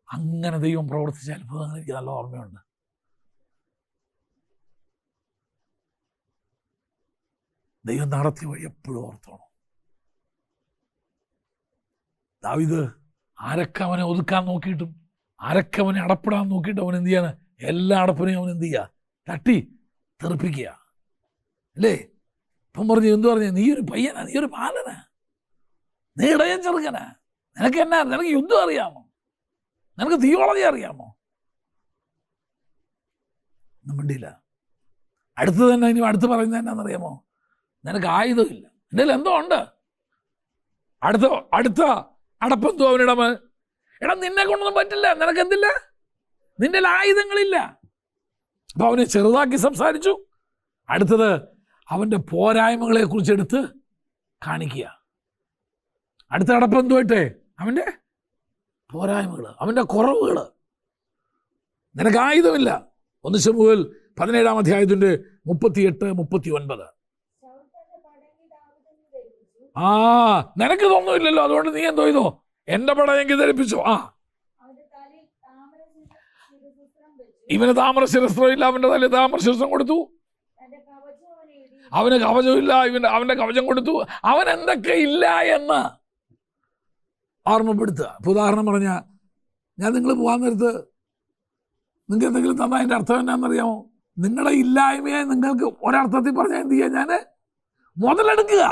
അങ്ങനെ ദൈവം പ്രവർത്തിച്ച അത്ഭുതങ്ങൾ എനിക്ക് നല്ല ഓർമ്മയുണ്ട്. ദൈവം നടത്തിയ വഴി എപ്പോഴും ഓർത്തോണം. ദാവീദ് ആരൊക്കെ അവനെ ഒതുക്കാൻ നോക്കിയിട്ടും, ആരൊക്കെ അവനെ അടപ്പെടാൻ നോക്കിയിട്ടും അവൻ എന്ത് ചെയ്യാണ്, എല്ലാ അടപ്പിനെയും അവൻ എന്ത് ചെയ്യുക, തട്ടി തെറിപ്പിക്കുക. അല്ലേ? ഇപ്പം പറഞ്ഞു, എന്തു പറഞ്ഞു, നീ ഒരു പയ്യനാ, നീ ഒരു ബാലനാ, നീ ഇടയൻ ചെറുക്കനാ, നിനക്ക് യുദ്ധം അറിയാമോ, നിനക്ക് തിയോളജി അറിയാമോ? ഒന്നും മിണ്ടിയില്ല. അടുത്ത് തന്നെ ഇനി അടുത്ത് പറയുന്നത് എന്നാണെന്നറിയാമോ? നിനക്ക് ആയുധമില്ല, എൻ്റെ എന്തോ ഉണ്ട്. അടുത്ത അടപ്പെന്തോ അവനിടമ. എടാ നിന്നെ കൊണ്ടൊന്നും പറ്റില്ല, നിനക്ക് എന്തില്ല, നിന്റെ ആയുധങ്ങളില്ല. അപ്പൊ അവനെ ചെറുതാക്കി സംസാരിച്ചു. അടുത്തത് അവൻ്റെ പോരായ്മകളെ കുറിച്ച് എടുത്ത് കാണിക്കുക. അടുത്ത അടപ്പെന്തുമായിട്ടെ അവൻ്റെ പോരായ്മകൾ, അവൻ്റെ കുറവുകൾ. നിനക്ക് ആയുധമില്ല. 1 ശമൂവേൽ 17-ാം അധ്യായത്തിൻ്റെ 38-39. നിനക്ക് ഇതൊന്നുമില്ലല്ലോ, അതുകൊണ്ട് നീ എന്തോ ചെയ്തോ, എന്റെ പടയെങ്കിൽ ധരിപ്പിച്ചോ. ഇവന് താമ്രശിരസ്ത്രമില്ല, അവന്റെ തലയിൽ താമ്രശിരസ്ത്രം കൊടുത്തു. അവന് കവചമില്ല, അവന്റെ കവചം കൊടുത്തു. അവൻ എന്തൊക്കെ ഇല്ല എന്ന് ഓർമ്മപ്പെടുത്തുക. ഇപ്പൊ ഉദാഹരണം പറഞ്ഞാൽ, ഞാൻ നിങ്ങൾ പോകാൻ നേരത്ത് നിങ്ങൾക്ക് എന്തെങ്കിലും തന്നാൽ അതിൻ്റെ അർത്ഥം എന്നാണെന്നറിയാമോ? നിങ്ങളുടെ ഇല്ലായ്മയെ നിങ്ങൾക്ക് ഒരർത്ഥത്തിൽ പറഞ്ഞാൽ എന്ത് ചെയ്യുക? ഞാൻ മുതലെടുക്കുക.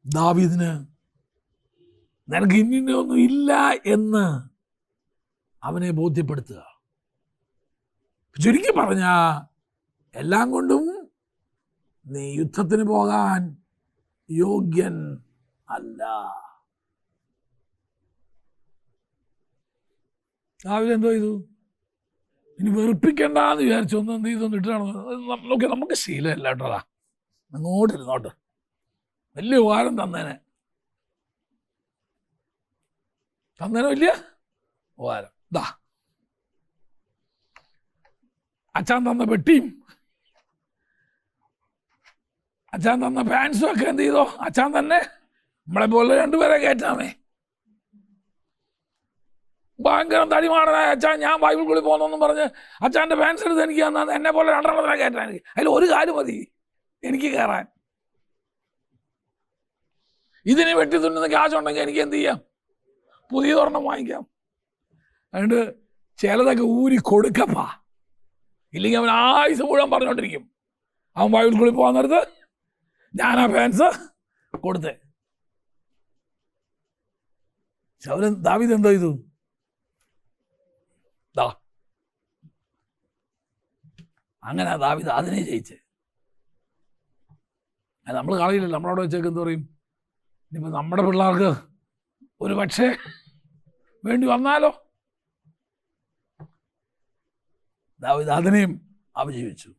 ദാവീദിന് നിനക്ക് ഇന്നൊന്നും ഇല്ല എന്ന് അവനെ ബോധ്യപ്പെടുത്തുക. ചുരുക്കി പറഞ്ഞ, എല്ലാം കൊണ്ടും നീ യുദ്ധത്തിന് പോകാൻ യോഗ്യൻ അല്ല. ദാവീദ് എന്തോ ചെയ്തു? ഇനി വെറുപ്പിക്കണ്ടെന്ന് വിചാരിച്ചു. ഒന്ന് എന്ത് ചെയ്തൊന്ന് ഇട്ടാണോ നോക്കി. നമുക്ക് ശീലമല്ല കേട്ടോടാ, അങ്ങോട്ടിരുന്നോട്ട്. വലിയ ഉപകാരം തന്നേനെ വലിയ ഉപകാരം. ദാ അച്ഛൻ തന്ന പെട്ടിയും അച്ഛൻ തന്ന പാൻസും ഒക്കെ എന്ത് ചെയ്തോ? അച്ഛൻ തന്നെ നമ്മളെ പോലെ 2 പേരെ കയറ്റാമേ. ഭയങ്കര തടിമാടനായ അച്ഛൻ, ഞാൻ ബൈബിൾ സ്കൂളിൽ പോകുന്നെന്നും പറഞ്ഞ് അച്ഛൻ്റെ പാൻസ് എടുത്ത് എനിക്ക് തന്നാൽ എന്നെ പോലെ 2 കയറ്റാൻ എനിക്ക്. അതിൽ ഒരു കാര്യം മതി എനിക്ക് കയറാൻ. ഇതിനെ വെട്ടി തുന്നുന്ന കാശുണ്ടെങ്കിൽ എനിക്ക് എന്ത് ചെയ്യാം? പുതിയതൊരെണ്ണം വാങ്ങിക്കാം. അതുകൊണ്ട് ചിലതൊക്കെ ഊരി കൊടുക്കപ്പാ, ഇല്ലെങ്കിൽ അവൻ ആയുസ് മുഴുവൻ പറഞ്ഞുകൊണ്ടിരിക്കും. അവൻ ബൈബിൾ സ്കൂളിൽ പോകാൻ നേരത്ത് ഞാൻ ആ പാൻസ് കൊടുത്തേ. ദാവീദ് എന്തോ ചെയ്തു? അങ്ങനെ ദാവീദ് അതിനെ ജയിച്ച്. നമ്മൾ കളയില്ലല്ലോ, നമ്മളവിടെ വെച്ചേക്ക് എന്ത് പറയും? ഇനിയിപ്പോൾ നമ്മുടെ പിള്ളേർക്ക് ഒരു പക്ഷേ വേണ്ടി വന്നാലോ? ദാവീദ് അതിനെയും അവജീവിച്ചു.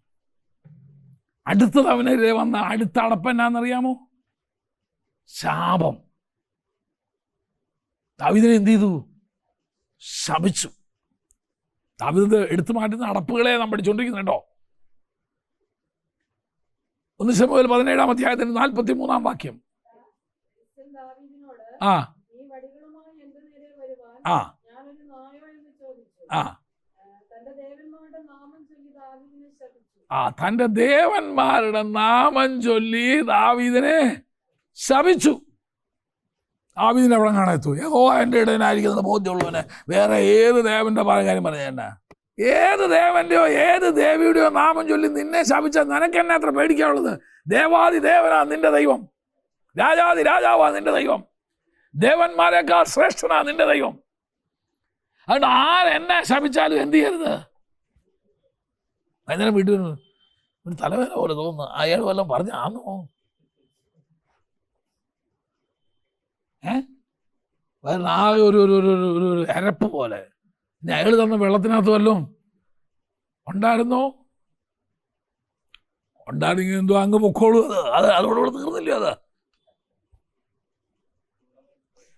അടുത്തത് അവനെതിരെ വന്ന അടുത്ത അടപ്പെന്നാന്നറിയാമോ? ശാപം. ദാവീദിനെ എന്ത് ചെയ്തു? ശപിച്ചു. ദാവീദ് എടുത്തു മാറ്റുന്ന അടപ്പുകളെ നാം പഠിച്ചുകൊണ്ടിരിക്കുന്നു കേട്ടോ. 1 ശമൂവേൽ 17-ാം അധ്യായത്തിന് 43-ാം വാക്യം. തന്റെ ദേവന്മാരുടെ നാമം ചൊല്ലി ദാവീദിനെ ശപിച്ചു. ദാവീദിനെ എവിടെ കാണാത്തു? യഹോവ എൻ്റെ ഇടയനായിരിക്കുന്ന ബോധ്യമുള്ളവനെ വേറെ ഏത് ദേവന്റെ കാര്യം പറഞ്ഞ? ഏത് ദേവന്റെയോ ഏത് ദേവിയുടെയോ നാമം ചൊല്ലി നിന്നെ ശപിച്ചാൽ നിനക്ക് എന്നെ അത്ര പേടിക്കാനുള്ളത്? ദേവാദി ദേവനാ നിന്റെ ദൈവം, രാജാദി രാജാവാ നിന്റെ ദൈവം, ദേവന്മാരെക്കാൾ ശ്രേഷ്ഠനാ നിന്റെ ദൈവം. അതുകൊണ്ട് ആരെന്നെ ശപിച്ചാലും എന്ത് ചെയ്യരുത്? വൈകുന്നേരം വീട്ടിൽ ഒരു തലവേദന പോലെ തോന്നുന്നു. അയാൾ വല്ലതും പറഞ്ഞാന്നോ? ആകെ ഒരു അരപ്പ് പോലെ. ഇനി അയാൾ തന്ന വെള്ളത്തിനകത്ത് വല്ലതും ഉണ്ടായിരുന്നോ? ഉണ്ടായിരുന്നെങ്കിൽ എന്തോ അങ്ങ് പൊക്കോളൂ. അത് അതോടുകൂടെ തീർന്നില്ല. അത്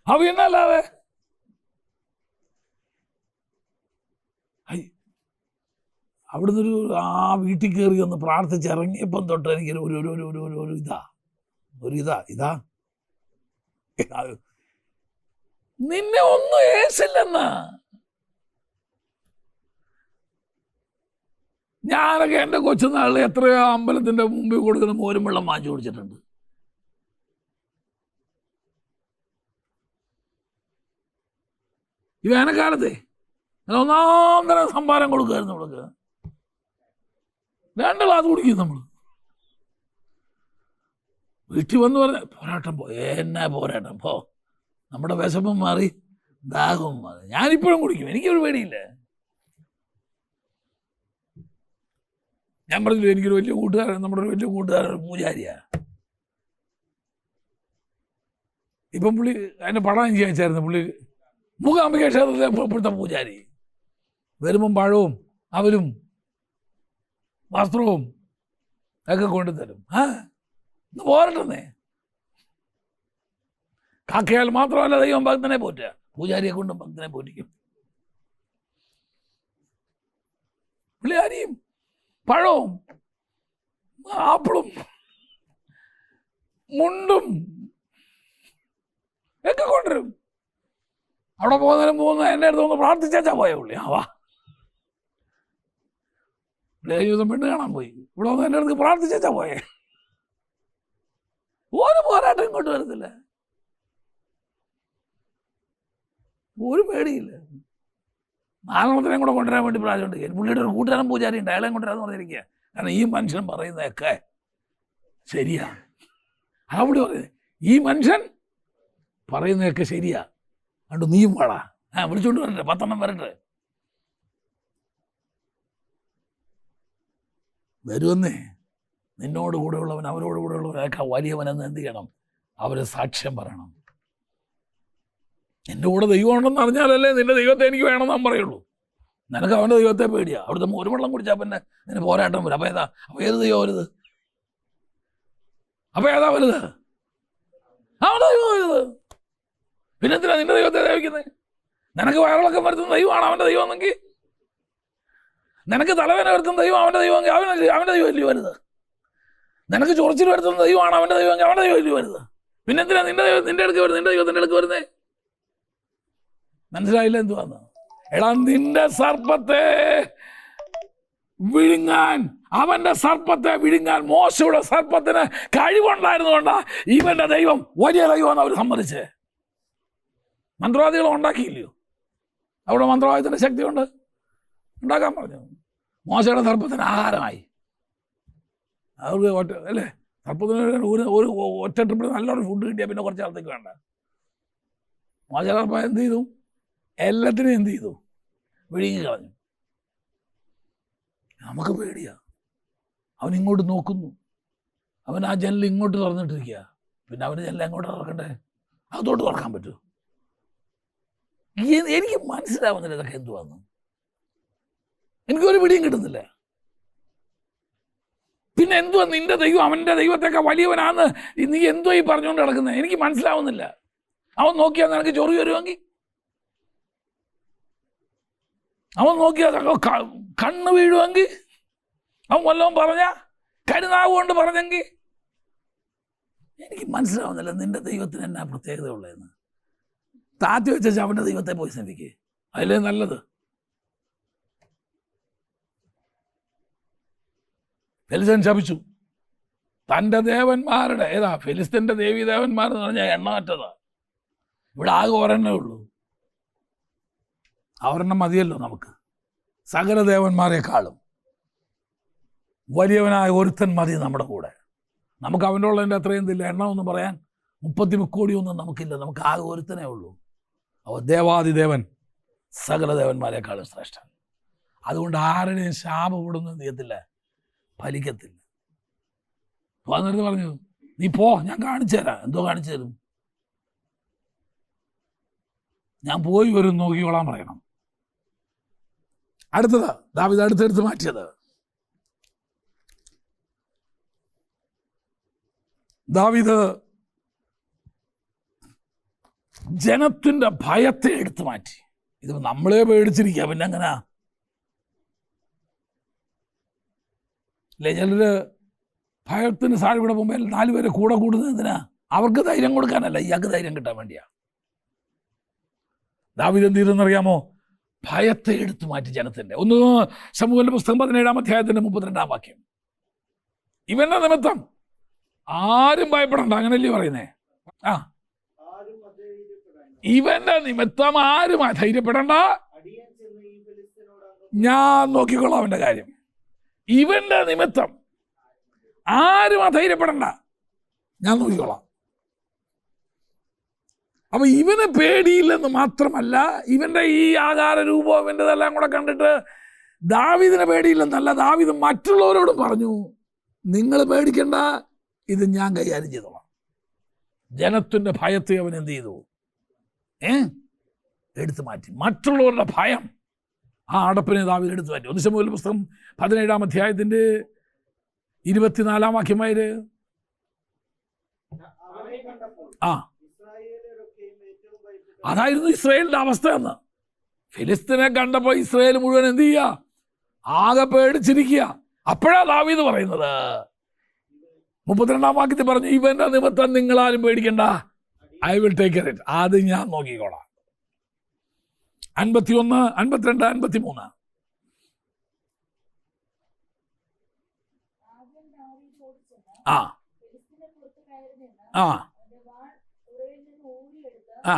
അവന്നല്ലാതെ അവിടുന്ന് ആ വീട്ടിൽ കയറി ഒന്ന് പ്രാർത്ഥിച്ചിറങ്ങിയപ്പം തൊട്ട് എനിക്ക് ഒരു ഇതാ നിന്നെ ഒന്നും ഏസില്ലെന്ന്. ഞാനൊക്കെ എൻ്റെ കൊച്ചുനാളിൽ എത്രയോ അമ്പലത്തിൻ്റെ മുമ്പിൽ കൊടുക്കുന്ന മോരും വെള്ളം വാങ്ങിച്ചു കുടിച്ചിട്ടുണ്ട്. ഈ വേനൽക്കാലത്തെ 1 തരം സംഭാരം കൊടുക്കുമായിരുന്നു. നമ്മൾക്ക് 2 ഗ്ലാസ് കുടിക്കും നമ്മൾ. വീട്ടിൽ വന്ന് പറഞ്ഞ പോരാട്ടം എന്നാ പോരാട്ടം പോ, നമ്മുടെ വിശപ്പം മാറി ദാഹം. ഞാനിപ്പോഴും കുടിക്കും, എനിക്കൊരു പേടിയില്ല. ഞാൻ പറഞ്ഞില്ല, എനിക്കൊരു വലിയ കൂട്ടുകാരൻ, നമ്മുടെ ഒരു വലിയ കൂട്ടുകാരൻ ഒരു പൂജാരിയാണ്. ഇപ്പം പുള്ളി അതിൻ്റെ പടം എനിക്ക് അയച്ചായിരുന്നു. പുള്ളി മൂകാംബിക ക്ഷേത്രത്തിലെ ഇപ്പോഴത്തെ പൂജാരി. വരുമ്പം പഴവും അവരും വസ്ത്രവും ഒക്കെ കൊണ്ടുതരും. ഇന്ന് പോരട്ടെന്നേ. കാക്കയാൽ മാത്രമല്ല ദൈവം ഭക്തനെ പോറ്റുക, പൂജാരിയെ കൊണ്ടും ഭക്തനെ പോറ്റിക്കും. പുള്ളി അരിയും പഴവും ആപ്പിളും മുണ്ടും ഒക്കെ കൊണ്ടുവരും. അവിടെ പോകുന്ന എൻ്റെ അടുത്ത് ഒന്ന് പ്രാർത്ഥിച്ചാ പോയ പുള്ളി. വാ, ദിവസം പെണ്ണ് കാണാൻ പോയി, ഇവിടെ വന്ന് എൻ്റെ അടുത്ത് പ്രാർത്ഥിച്ചാ പോയേ. ഒരു പോരാട്ടം ഇങ്ങോട്ട് വരത്തില്ല, ഒരു പേടിയില്ല. നാലെണ്ണത്തിനെയും കൂടെ കൊണ്ടുവരാൻ വേണ്ടി പ്രാർത്ഥിച്ചുകൊണ്ടിരിക്കുക. പുള്ളിയുടെ ഒരു കൂട്ടുകാരൻ പൂജാരി ഉണ്ട്, അയാളെയും കൊണ്ടുവരാന്ന് പറഞ്ഞിരിക്കുക. കാരണം ഈ മനുഷ്യൻ പറയുന്നതൊക്കെ ശരിയാ. അവിടെ പറയുന്നത് ഈ മനുഷ്യൻ പറയുന്നതൊക്കെ ശരിയാ, അതുകൊണ്ട് നീയും വാടാ, വിളിച്ചോണ്ട് വരട്ടെ, 10 വരട്ടെ. വരുമെന്നേ. നിന്നോട് കൂടെയുള്ളവൻ അവരോട് കൂടെയുള്ളവനൊക്കെ വലിയവനെന്ന് എന്ത് ചെയ്യണം? അവരെ സാക്ഷ്യം പറയണം. എൻ്റെ കൂടെ ദൈവം ഉണ്ടെന്ന് അറിഞ്ഞാലല്ലേ നിന്റെ ദൈവത്തെ എനിക്ക് വേണമെന്ന് ഞാൻ പറയുള്ളൂ. നിനക്ക് അവൻ്റെ ദൈവത്തെ പേടിയാ. അവിടുത്തെ ഒരു വെള്ളം കുടിച്ചാൽ പിന്നെ നിന്നെ പോരാട്ടം വരും. അപ്പോൾ ഏത് ദൈവം വരുത്? അപ്പോൾ ഏതാ വരുത്? അവൻ്റെ ദൈവം വരുത്. പിന്നെ എന്തിനാ നിന്റെ ദൈവത്തെ ദൈവിക്കുന്നത്? നിനക്ക് വയറിളക്കം വരുത്തുന്ന ദൈവമാണ് അവൻ്റെ ദൈവമെന്നെങ്കിൽ, നിനക്ക് തലവേന വരുത്തുന്ന ദൈവം അവൻ്റെ ദൈവമെങ്കിൽ അവൻ്റെ ദൈവം അല്ലയോ വരുത്. നിനക്ക് ചൊറിച്ചിൽ വരുത്തുന്ന ദൈവമാണ് അവൻ്റെ ദൈവമെങ്കിൽ അവൻ്റെ ദൈവം അല്ലയോ വരുത്. പിന്നെ എന്തിനാ നിന്റെ ദൈവം നിന്റെ അടുക്ക് വരുന്നത്? നിന്റെ ദൈവത്തിൻ്റെ അടുക്ക് വരുന്നേ? മനസ്സിലായില്ല എന്തുവാന്ന്? എടാ, നിന്റെ സർപ്പത്തെ വിഴുങ്ങാൻ, അവന്റെ സർപ്പത്തെ വിഴുങ്ങാൻ മോശയുടെ സർപ്പത്തിന് കഴിവുണ്ടായിരുന്നുകൊണ്ടാ ഇവന്റെ ദൈവം വലിയ ദൈവമെന്ന് അവർ സമ്മതിച്ചേ. മന്ത്രവാദികൾ ഉണ്ടാക്കിയില്ലയോ? അവിടെ മന്ത്രവാദത്തിന്റെ ശക്തി കൊണ്ട് ഉണ്ടാക്കാൻ പറഞ്ഞു. മോശയുടെ സർപ്പത്തിന് ആഹാരമായി. അവർക്ക് അല്ലേ, സർപ്പത്തിന് ഒരു ഒറ്റ ട്രിപ്പിൽ നല്ലൊരു ഫുഡ് കിട്ടിയാൽ പിന്നെ കുറച്ച് കാലത്തേക്ക് വേണ്ട. മോശ സർപ്പം എന്ത് ചെയ്തു? എല്ലാത്തിനും എന്ത് ചെയ്തു? വിഴുങ്ങി കളഞ്ഞു. നമുക്ക് പേടിയാ. അവൻ ഇങ്ങോട്ട് നോക്കുന്നു, അവൻ ആ ജനൽ ഇങ്ങോട്ട് തുറന്നിട്ടിരിക്കുക. പിന്നെ അവന് ജനൽ എങ്ങോട്ട് തുറക്കണ്ടേ? അതോട്ട് തുറക്കാൻ പറ്റൂ? എനിക്ക് മനസ്സിലാവുന്നില്ല ഇതൊക്കെ എന്തുവാന്ന്. എനിക്കൊരു പിടിയും കിട്ടുന്നില്ല. പിന്നെ എന്തുവാ നിന്റെ ദൈവം അവൻ്റെ ദൈവത്തെയൊക്കെ വലിയവനാന്ന് നീ എന്തോ ഈ പറഞ്ഞുകൊണ്ട് കിടക്കുന്നത്? എനിക്ക് മനസ്സിലാവുന്നില്ല. അവൻ നോക്കിയാൽ നിനക്ക് ചൊറി വരുമെങ്കിൽ, അവൻ നോക്കിയാൽ കണ്ണ് വീഴുമെങ്കിൽ, അവൻ വല്ലതും പറഞ്ഞ കരുനാവ് കൊണ്ട് പറഞ്ഞെങ്കിൽ, എനിക്ക് മനസ്സിലാവുന്നില്ല നിന്റെ ദൈവത്തിന് എന്നാ പ്രത്യേകത ഉള്ളതെന്ന്. താത്തി വെച്ച അവൻ്റെ ദൈവത്തെ പോയി സ്നേഹിക്കുക, അതിലേ നല്ലത്. ഫെലിസ്തൻ ശപിച്ചു തൻ്റെ ദേവന്മാരുടെ, ഏതാ ഫെലിസ്തൻ്റെ ദേവീ ദേവന്മാരെന്ന് പറഞ്ഞാൽ എണ്ണമറ്റതാ. ഇവിടെ ആകെ ഒരെണ്ണേ ഉള്ളൂ. ഒരെണ്ണം മതിയല്ലോ നമുക്ക്. സകല ദേവന്മാരെക്കാളും വലിയവനായ ഒരുത്തൻ മതി നമ്മുടെ കൂടെ. നമുക്ക് അവൻ്റെ ഉള്ളതിൻ്റെ അത്രയും എന്തില്ല, എണ്ണമൊന്നും പറയാൻ 30 കോടിയൊന്നും നമുക്കില്ല. നമുക്ക് ആകെ ഒരുത്തനേ ഉള്ളൂ. അവൻ ദേവാദിദേവൻ, സകല ദേവന്മാരെക്കാളും ശ്രേഷ്ഠൻ. അതുകൊണ്ട് ആരുടെയും ശാപപ്പെടുന്നു എന്ത് ചെയ്യത്തില്ല, ഫലിക്കത്തില്ല. വന്നിട്ട് പറഞ്ഞു, നീ പോ, ഞാൻ കാണിച്ചു തരാം. എന്തോ കാണിച്ചു തരും? ഞാൻ പോയി വരും, നോക്കിക്കോളാൻ പറയണം. അടുത്തത് ദാവീദ് അടുത്തെടുത്ത് മാറ്റിയത്. ദാവീദ് ജനത്തിൻ്റെ ഭയത്തെ എടുത്തു മാറ്റി. ഇത് നമ്മളെ പേടിച്ചിരിക്കുക, പിന്നെ എങ്ങനാ? അല്ലേ, ചിലര് ഭയത്തിന് സാഴിവിടെ പോകുമ്പോൾ 4 പേരെ കൂടെ കൂടുന്നത് എന്തിനാ? അവർക്ക് ധൈര്യം കൊടുക്കാനല്ല, ഇയാൾക്ക് ധൈര്യം കിട്ടാൻ വേണ്ടിയാ. ദാവീദ് എന്ത് ചെയ്തെന്നറിയാമോ? ഭയത്തെ എടുത്തു മാറ്റി ജനത്തിൻ്റെ. 1 ശമൂവേലിന്റെ പുസ്തകം 17-ാം അധ്യായത്തിന്റെ 32-ാം വാക്യം. ഇവന്റെ നിമിത്തം ആരും ഭയപ്പെടണ്ട, അങ്ങനല്ലേ പറയുന്നേ? ഇവന്റെ നിമിത്തം ആരും ധൈര്യപ്പെടണ്ട, ഞാൻ നോക്കിക്കൊള്ളാം അവന്റെ കാര്യം. ഇവന്റെ നിമിത്തം ആരും അധൈര്യപ്പെടണ്ട, ഞാൻ നോക്കിക്കൊള്ളാം. അപ്പൊ ഇവന് പേടിയില്ലെന്ന് മാത്രമല്ല, ഇവന്റെ ഈ ആകാര രൂപം ഇവൻ്റെതെല്ലാം കൂടെ കണ്ടിട്ട് ദാവീദിനെ പേടിയില്ലെന്നല്ല, ദാവീദ് മറ്റുള്ളവരോട് പറഞ്ഞു, നിങ്ങൾ പേടിക്കണ്ട, ഇത് ഞാൻ കൈകാര്യം ചെയ്തോളാം. ജനത്തിൻ്റെ ഭയത്തെ അവൻ എന്ത് ചെയ്തു? എടുത്തു മാറ്റി. മറ്റുള്ളവരുടെ ഭയം ആ അടപ്പിനെ ദാവീദ് എടുത്തു മാറ്റി. 1 ശമൂവേൽ പുസ്തകം 17-ാം അധ്യായത്തിൻ്റെ 24-ാം വാക്യമായത്, അതായിരുന്നു ഇസ്രായേലിന്റെ അവസ്ഥ എന്ന്. ഫിലിസ്തീനെ കണ്ടപ്പോൾ ഇസ്രായേൽ മുഴുവൻ എന്ത് ചെയ്യുക? ആകെ പേടിച്ചിരിക്കുക. അപ്പോഴാ ദാവീദ് പറയുന്നത്, 32-ാം വാക്യത്തിൽ പറഞ്ഞു, ഇവന്റെ നിമിത്തം നിങ്ങളാരും പേടിക്കണ്ട, I will take care it, അത് ഞാൻ നോക്കിക്കോളാം. 51, 52, 53. ആ ആ ആ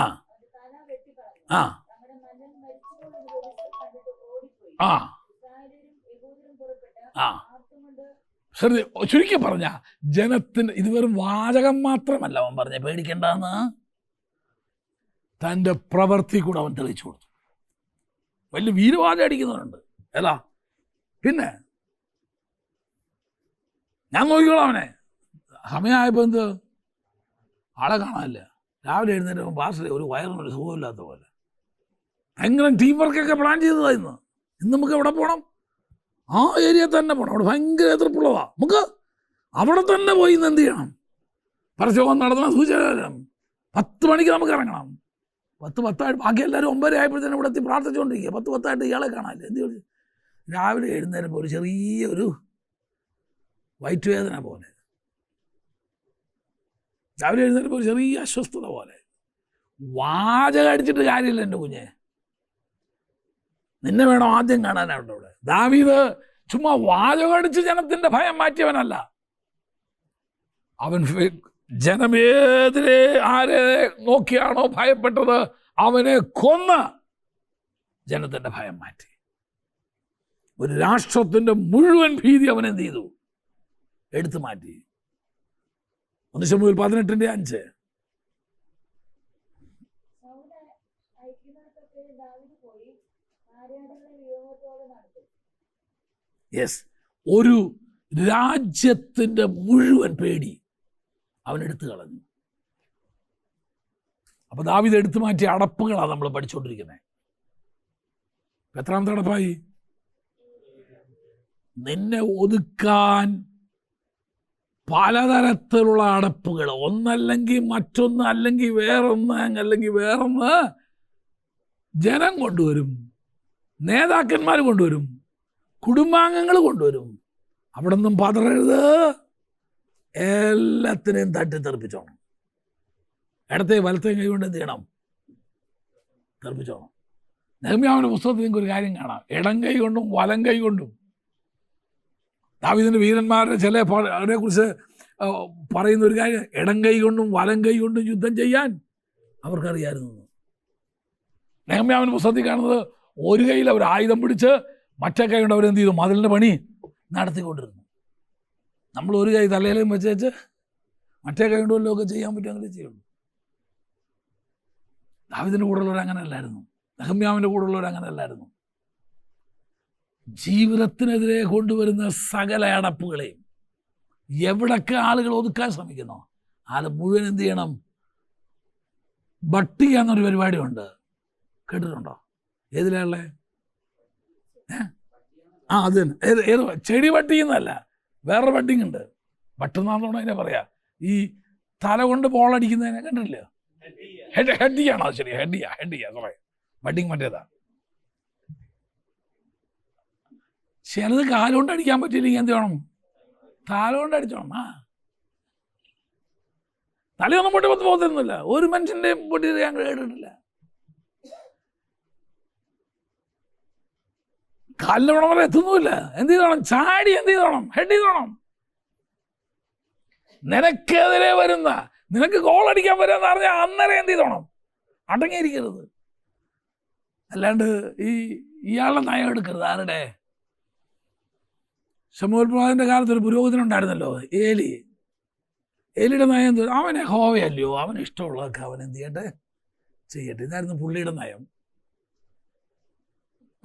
ആ ആ ആ ആ ശരി. ചുരുക്കി പറഞ്ഞ ജനത്തിന് ഇത് വെറും വാചകം മാത്രമല്ല അവൻ പറഞ്ഞ പേടിക്കണ്ടെന്ന്, തൻ്റെ പ്രവൃത്തി കൂടെ അവൻ തെളിയിച്ചു കൊടുത്തു. വലിയ വീരവാദം അടിക്കുന്നവരുണ്ട് ഏതാ, പിന്നെ ഞാൻ നോക്കിക്കോളാം അവനെ. സമയമായപ്പോൾ എന്ത്, ആളെ കാണാനില്ല. രാവിലെ എഴുന്നേറ്റ് പാസ്റ്റർ ഒരു വയറിനൊരു സുഖമില്ലാത്ത പോലെ. ഭയങ്കര ടീം വർക്കൊക്കെ പ്ലാൻ ചെയ്തതാണ്. ഇന്ന് നമുക്ക് എവിടെ പോകണം? ആ ഏരിയ തന്നെ പോകണം. അവിടെ ഭയങ്കര എതിർപ്പുള്ളതാണ്. നമുക്ക് അവിടെ തന്നെ പോയി ഇന്ന് എന്ത് ചെയ്യണം? പരസ്യം നടന്ന സൂചനം 10 മണിക്ക് നമുക്ക് ഇറങ്ങണം. 10 ബാക്കി എല്ലാവരും 9 ആയപ്പോഴത്തേനും ഇവിടെ എത്തി പ്രാർത്ഥിച്ചുകൊണ്ടിരിക്കുക. 10 ഇയാളെ കാണാനില്ല. എന്ത് ചോദിച്ചു? രാവിലെ എഴുന്നേരപ്പോൾ ഒരു ചെറിയൊരു വയറ്റുവേദന പോലെ, രാവിലെ എഴുന്നേരപ്പോൾ ഒരു ചെറിയ അസ്വസ്ഥത പോലെ. വാചകം അടിച്ചിട്ട് കാര്യമില്ല എൻ്റെ കുഞ്ഞെ, നിന്നെ വേണം ആദ്യം കാണാനായിട്ട്. അവിടെ ദാവീദ് ചുമ്മാ വാചകം അടിച്ച് ജനത്തിൻ്റെ ഭയം മാറ്റിയവനല്ല. അവൻ ജനമേതിരെ ആരെ നോക്കിയാണോ ഭയപ്പെട്ടത് അവനെ കൊന്ന് ജനത്തിൻ്റെ ഭയം മാറ്റി. ഒരു രാഷ്ട്രത്തിൻ്റെ മുഴുവൻ ഭീതി അവൻ എന്ത് ചെയ്തു? എടുത്തു മാറ്റി. 1 ശമൂവേൽ 18:5. യെസ്, ഒരു രാജ്യത്തിൻ്റെ മുഴുവൻ പേടി അവൻ എടുത്തു കളഞ്ഞു. അപ്പൊ ദാവീദ് എടുത്തു മാറ്റിയ അടപ്പുകളാണ് നമ്മൾ പഠിച്ചുകൊണ്ടിരിക്കുന്നത്. എത്രാമത്തെ അടപ്പായി? നിന്നെ ഒതുക്കാൻ പലതരത്തിലുള്ള അടപ്പുകൾ, ഒന്നല്ലെങ്കിൽ മറ്റൊന്ന്, അല്ലെങ്കിൽ വേറൊന്ന്, അല്ലെങ്കിൽ വേറൊന്ന് ജനം കൊണ്ടുവരും, നേതാക്കന്മാർ കൊണ്ടുവരും, കുടുംബാംഗങ്ങൾ കൊണ്ടുവരും. അവിടെ നിന്നും പതറരുത്, എല്ലാത്തിനെയും തട്ടിത്തെറിപ്പിച്ചോണം. ഇടത്തെ വലത്തെ കൈ കൊണ്ട് എന്ത് ചെയ്യണം? തെറിപ്പിച്ചോണം. നെഹമ്യാവിൻ്റെ പുസ്തകത്തിൽ നിങ്ങൾക്ക് ഒരു കാര്യം കാണാം. ഇടം കൈ കൊണ്ടും വലം കൈ കൊണ്ടും. ദാവീദിന്റെ വീരന്മാരുടെ ചില അവരെ കുറിച്ച് പറയുന്ന ഒരു കാര്യം, ഇടം കൈ കൊണ്ടും വലം കൈ കൊണ്ടും യുദ്ധം ചെയ്യാൻ അവർക്കറിയായിരുന്നു. നെഹമ്യാവിൻ്റെ പുസ്തകത്തിൽ കാണുന്നത്, ഒരു കൈയിൽ അവർ ആയുധം പിടിച്ച് മറ്റേ കൈ കൊണ്ട് അവരെന്ത് ചെയ്തു? മതിലിൻ്റെ പണി നടത്തിക്കൊണ്ടിരുന്നു. നമ്മൾ ഒരു കൈ തലയിലും വെച്ച് മറ്റേ കൈ കൊണ്ട് വല്ലതും ഒക്കെ ചെയ്യാൻ പറ്റുമെങ്കിൽ ചെയ്യുള്ളൂ. ദാവീദിൻ്റെ കൂടെയുള്ളവർ അങ്ങനെ അല്ലായിരുന്നു. നെഹമ്യാവിൻ്റെ കൂടെയുള്ളവർ അങ്ങനെ അല്ലായിരുന്നു. ജീവിതത്തിനെതിരെ കൊണ്ടുവരുന്ന സകല അടപ്പുകളെയും എവിടൊക്കെ ആളുകൾ ഒതുക്കാൻ ശ്രമിക്കുന്നോ അത് മുഴുവൻ എന്ത് ചെയ്യണം? ബട്ടി എന്നൊരു പരിപാടിയുണ്ട്, കേട്ടിട്ടുണ്ടോ? ഏതിലുള്ള? അത് തന്നെ. ഏത് ചെടി ബട്ടിന്നല്ല, വേറെ ബട്ടിങ് ഉണ്ട്. ബട്ടെന്നാണോ അതിനെ പറയാ? ഈ തല കൊണ്ട് ബോളടിക്കുന്നതിനെ കണ്ടിട്ടില്ല? ഹെഡിയാണോ? ശരി, ഹെഡിയാ സോറി. ബട്ടിങ് മറ്റേതാ. ചിലത് കാലുകൊണ്ട് അടിക്കാൻ പറ്റിയില്ലെങ്കിൽ എന്ത് വേണം? കാലുകൊണ്ട് അടിച്ചോണം. തലയൊന്നും പൊട്ടി പോകത്തിരുന്നില്ല. ഒരു മനുഷ്യൻ്റെയും പൊട്ടിയത് ഞാൻ കേട്ടിട്ടില്ല. കാലിൻ്റെ വേണം വരെ എത്തുന്നുമില്ല. എന്ത് ചെയ്തോണം? ചാടി എന്ത് ചെയ്തോണം? ഹെഡ് ചെയ്തോണം. നിനക്കെതിരെ വരുന്ന, നിനക്ക് ഗോൾ അടിക്കാൻ വരുമെന്ന് പറഞ്ഞാൽ അന്നേരം എന്ത് ചെയ്തോണം? അടങ്ങിയിരിക്കരുത്. അല്ലാണ്ട് ഇയാളുടെ നയം എടുക്കരുത്. ആരുടെ? ശമൂവേൽ പ്രവാചകന്റെ കാലത്ത് ഒരു പുരോഹിതനുണ്ടായിരുന്നല്ലോ, ഏലി. ഏലിയുടെ നയം എന്ത്? അവൻ യഹോവയല്ലയോ, അവന് ഇഷ്ടമുള്ളതൊക്കെ അവൻ എന്ത് ചെയ്യട്ടെ, ചെയ്യട്ടെ. ഇതായിരുന്നു പുള്ളിയുടെ നയം.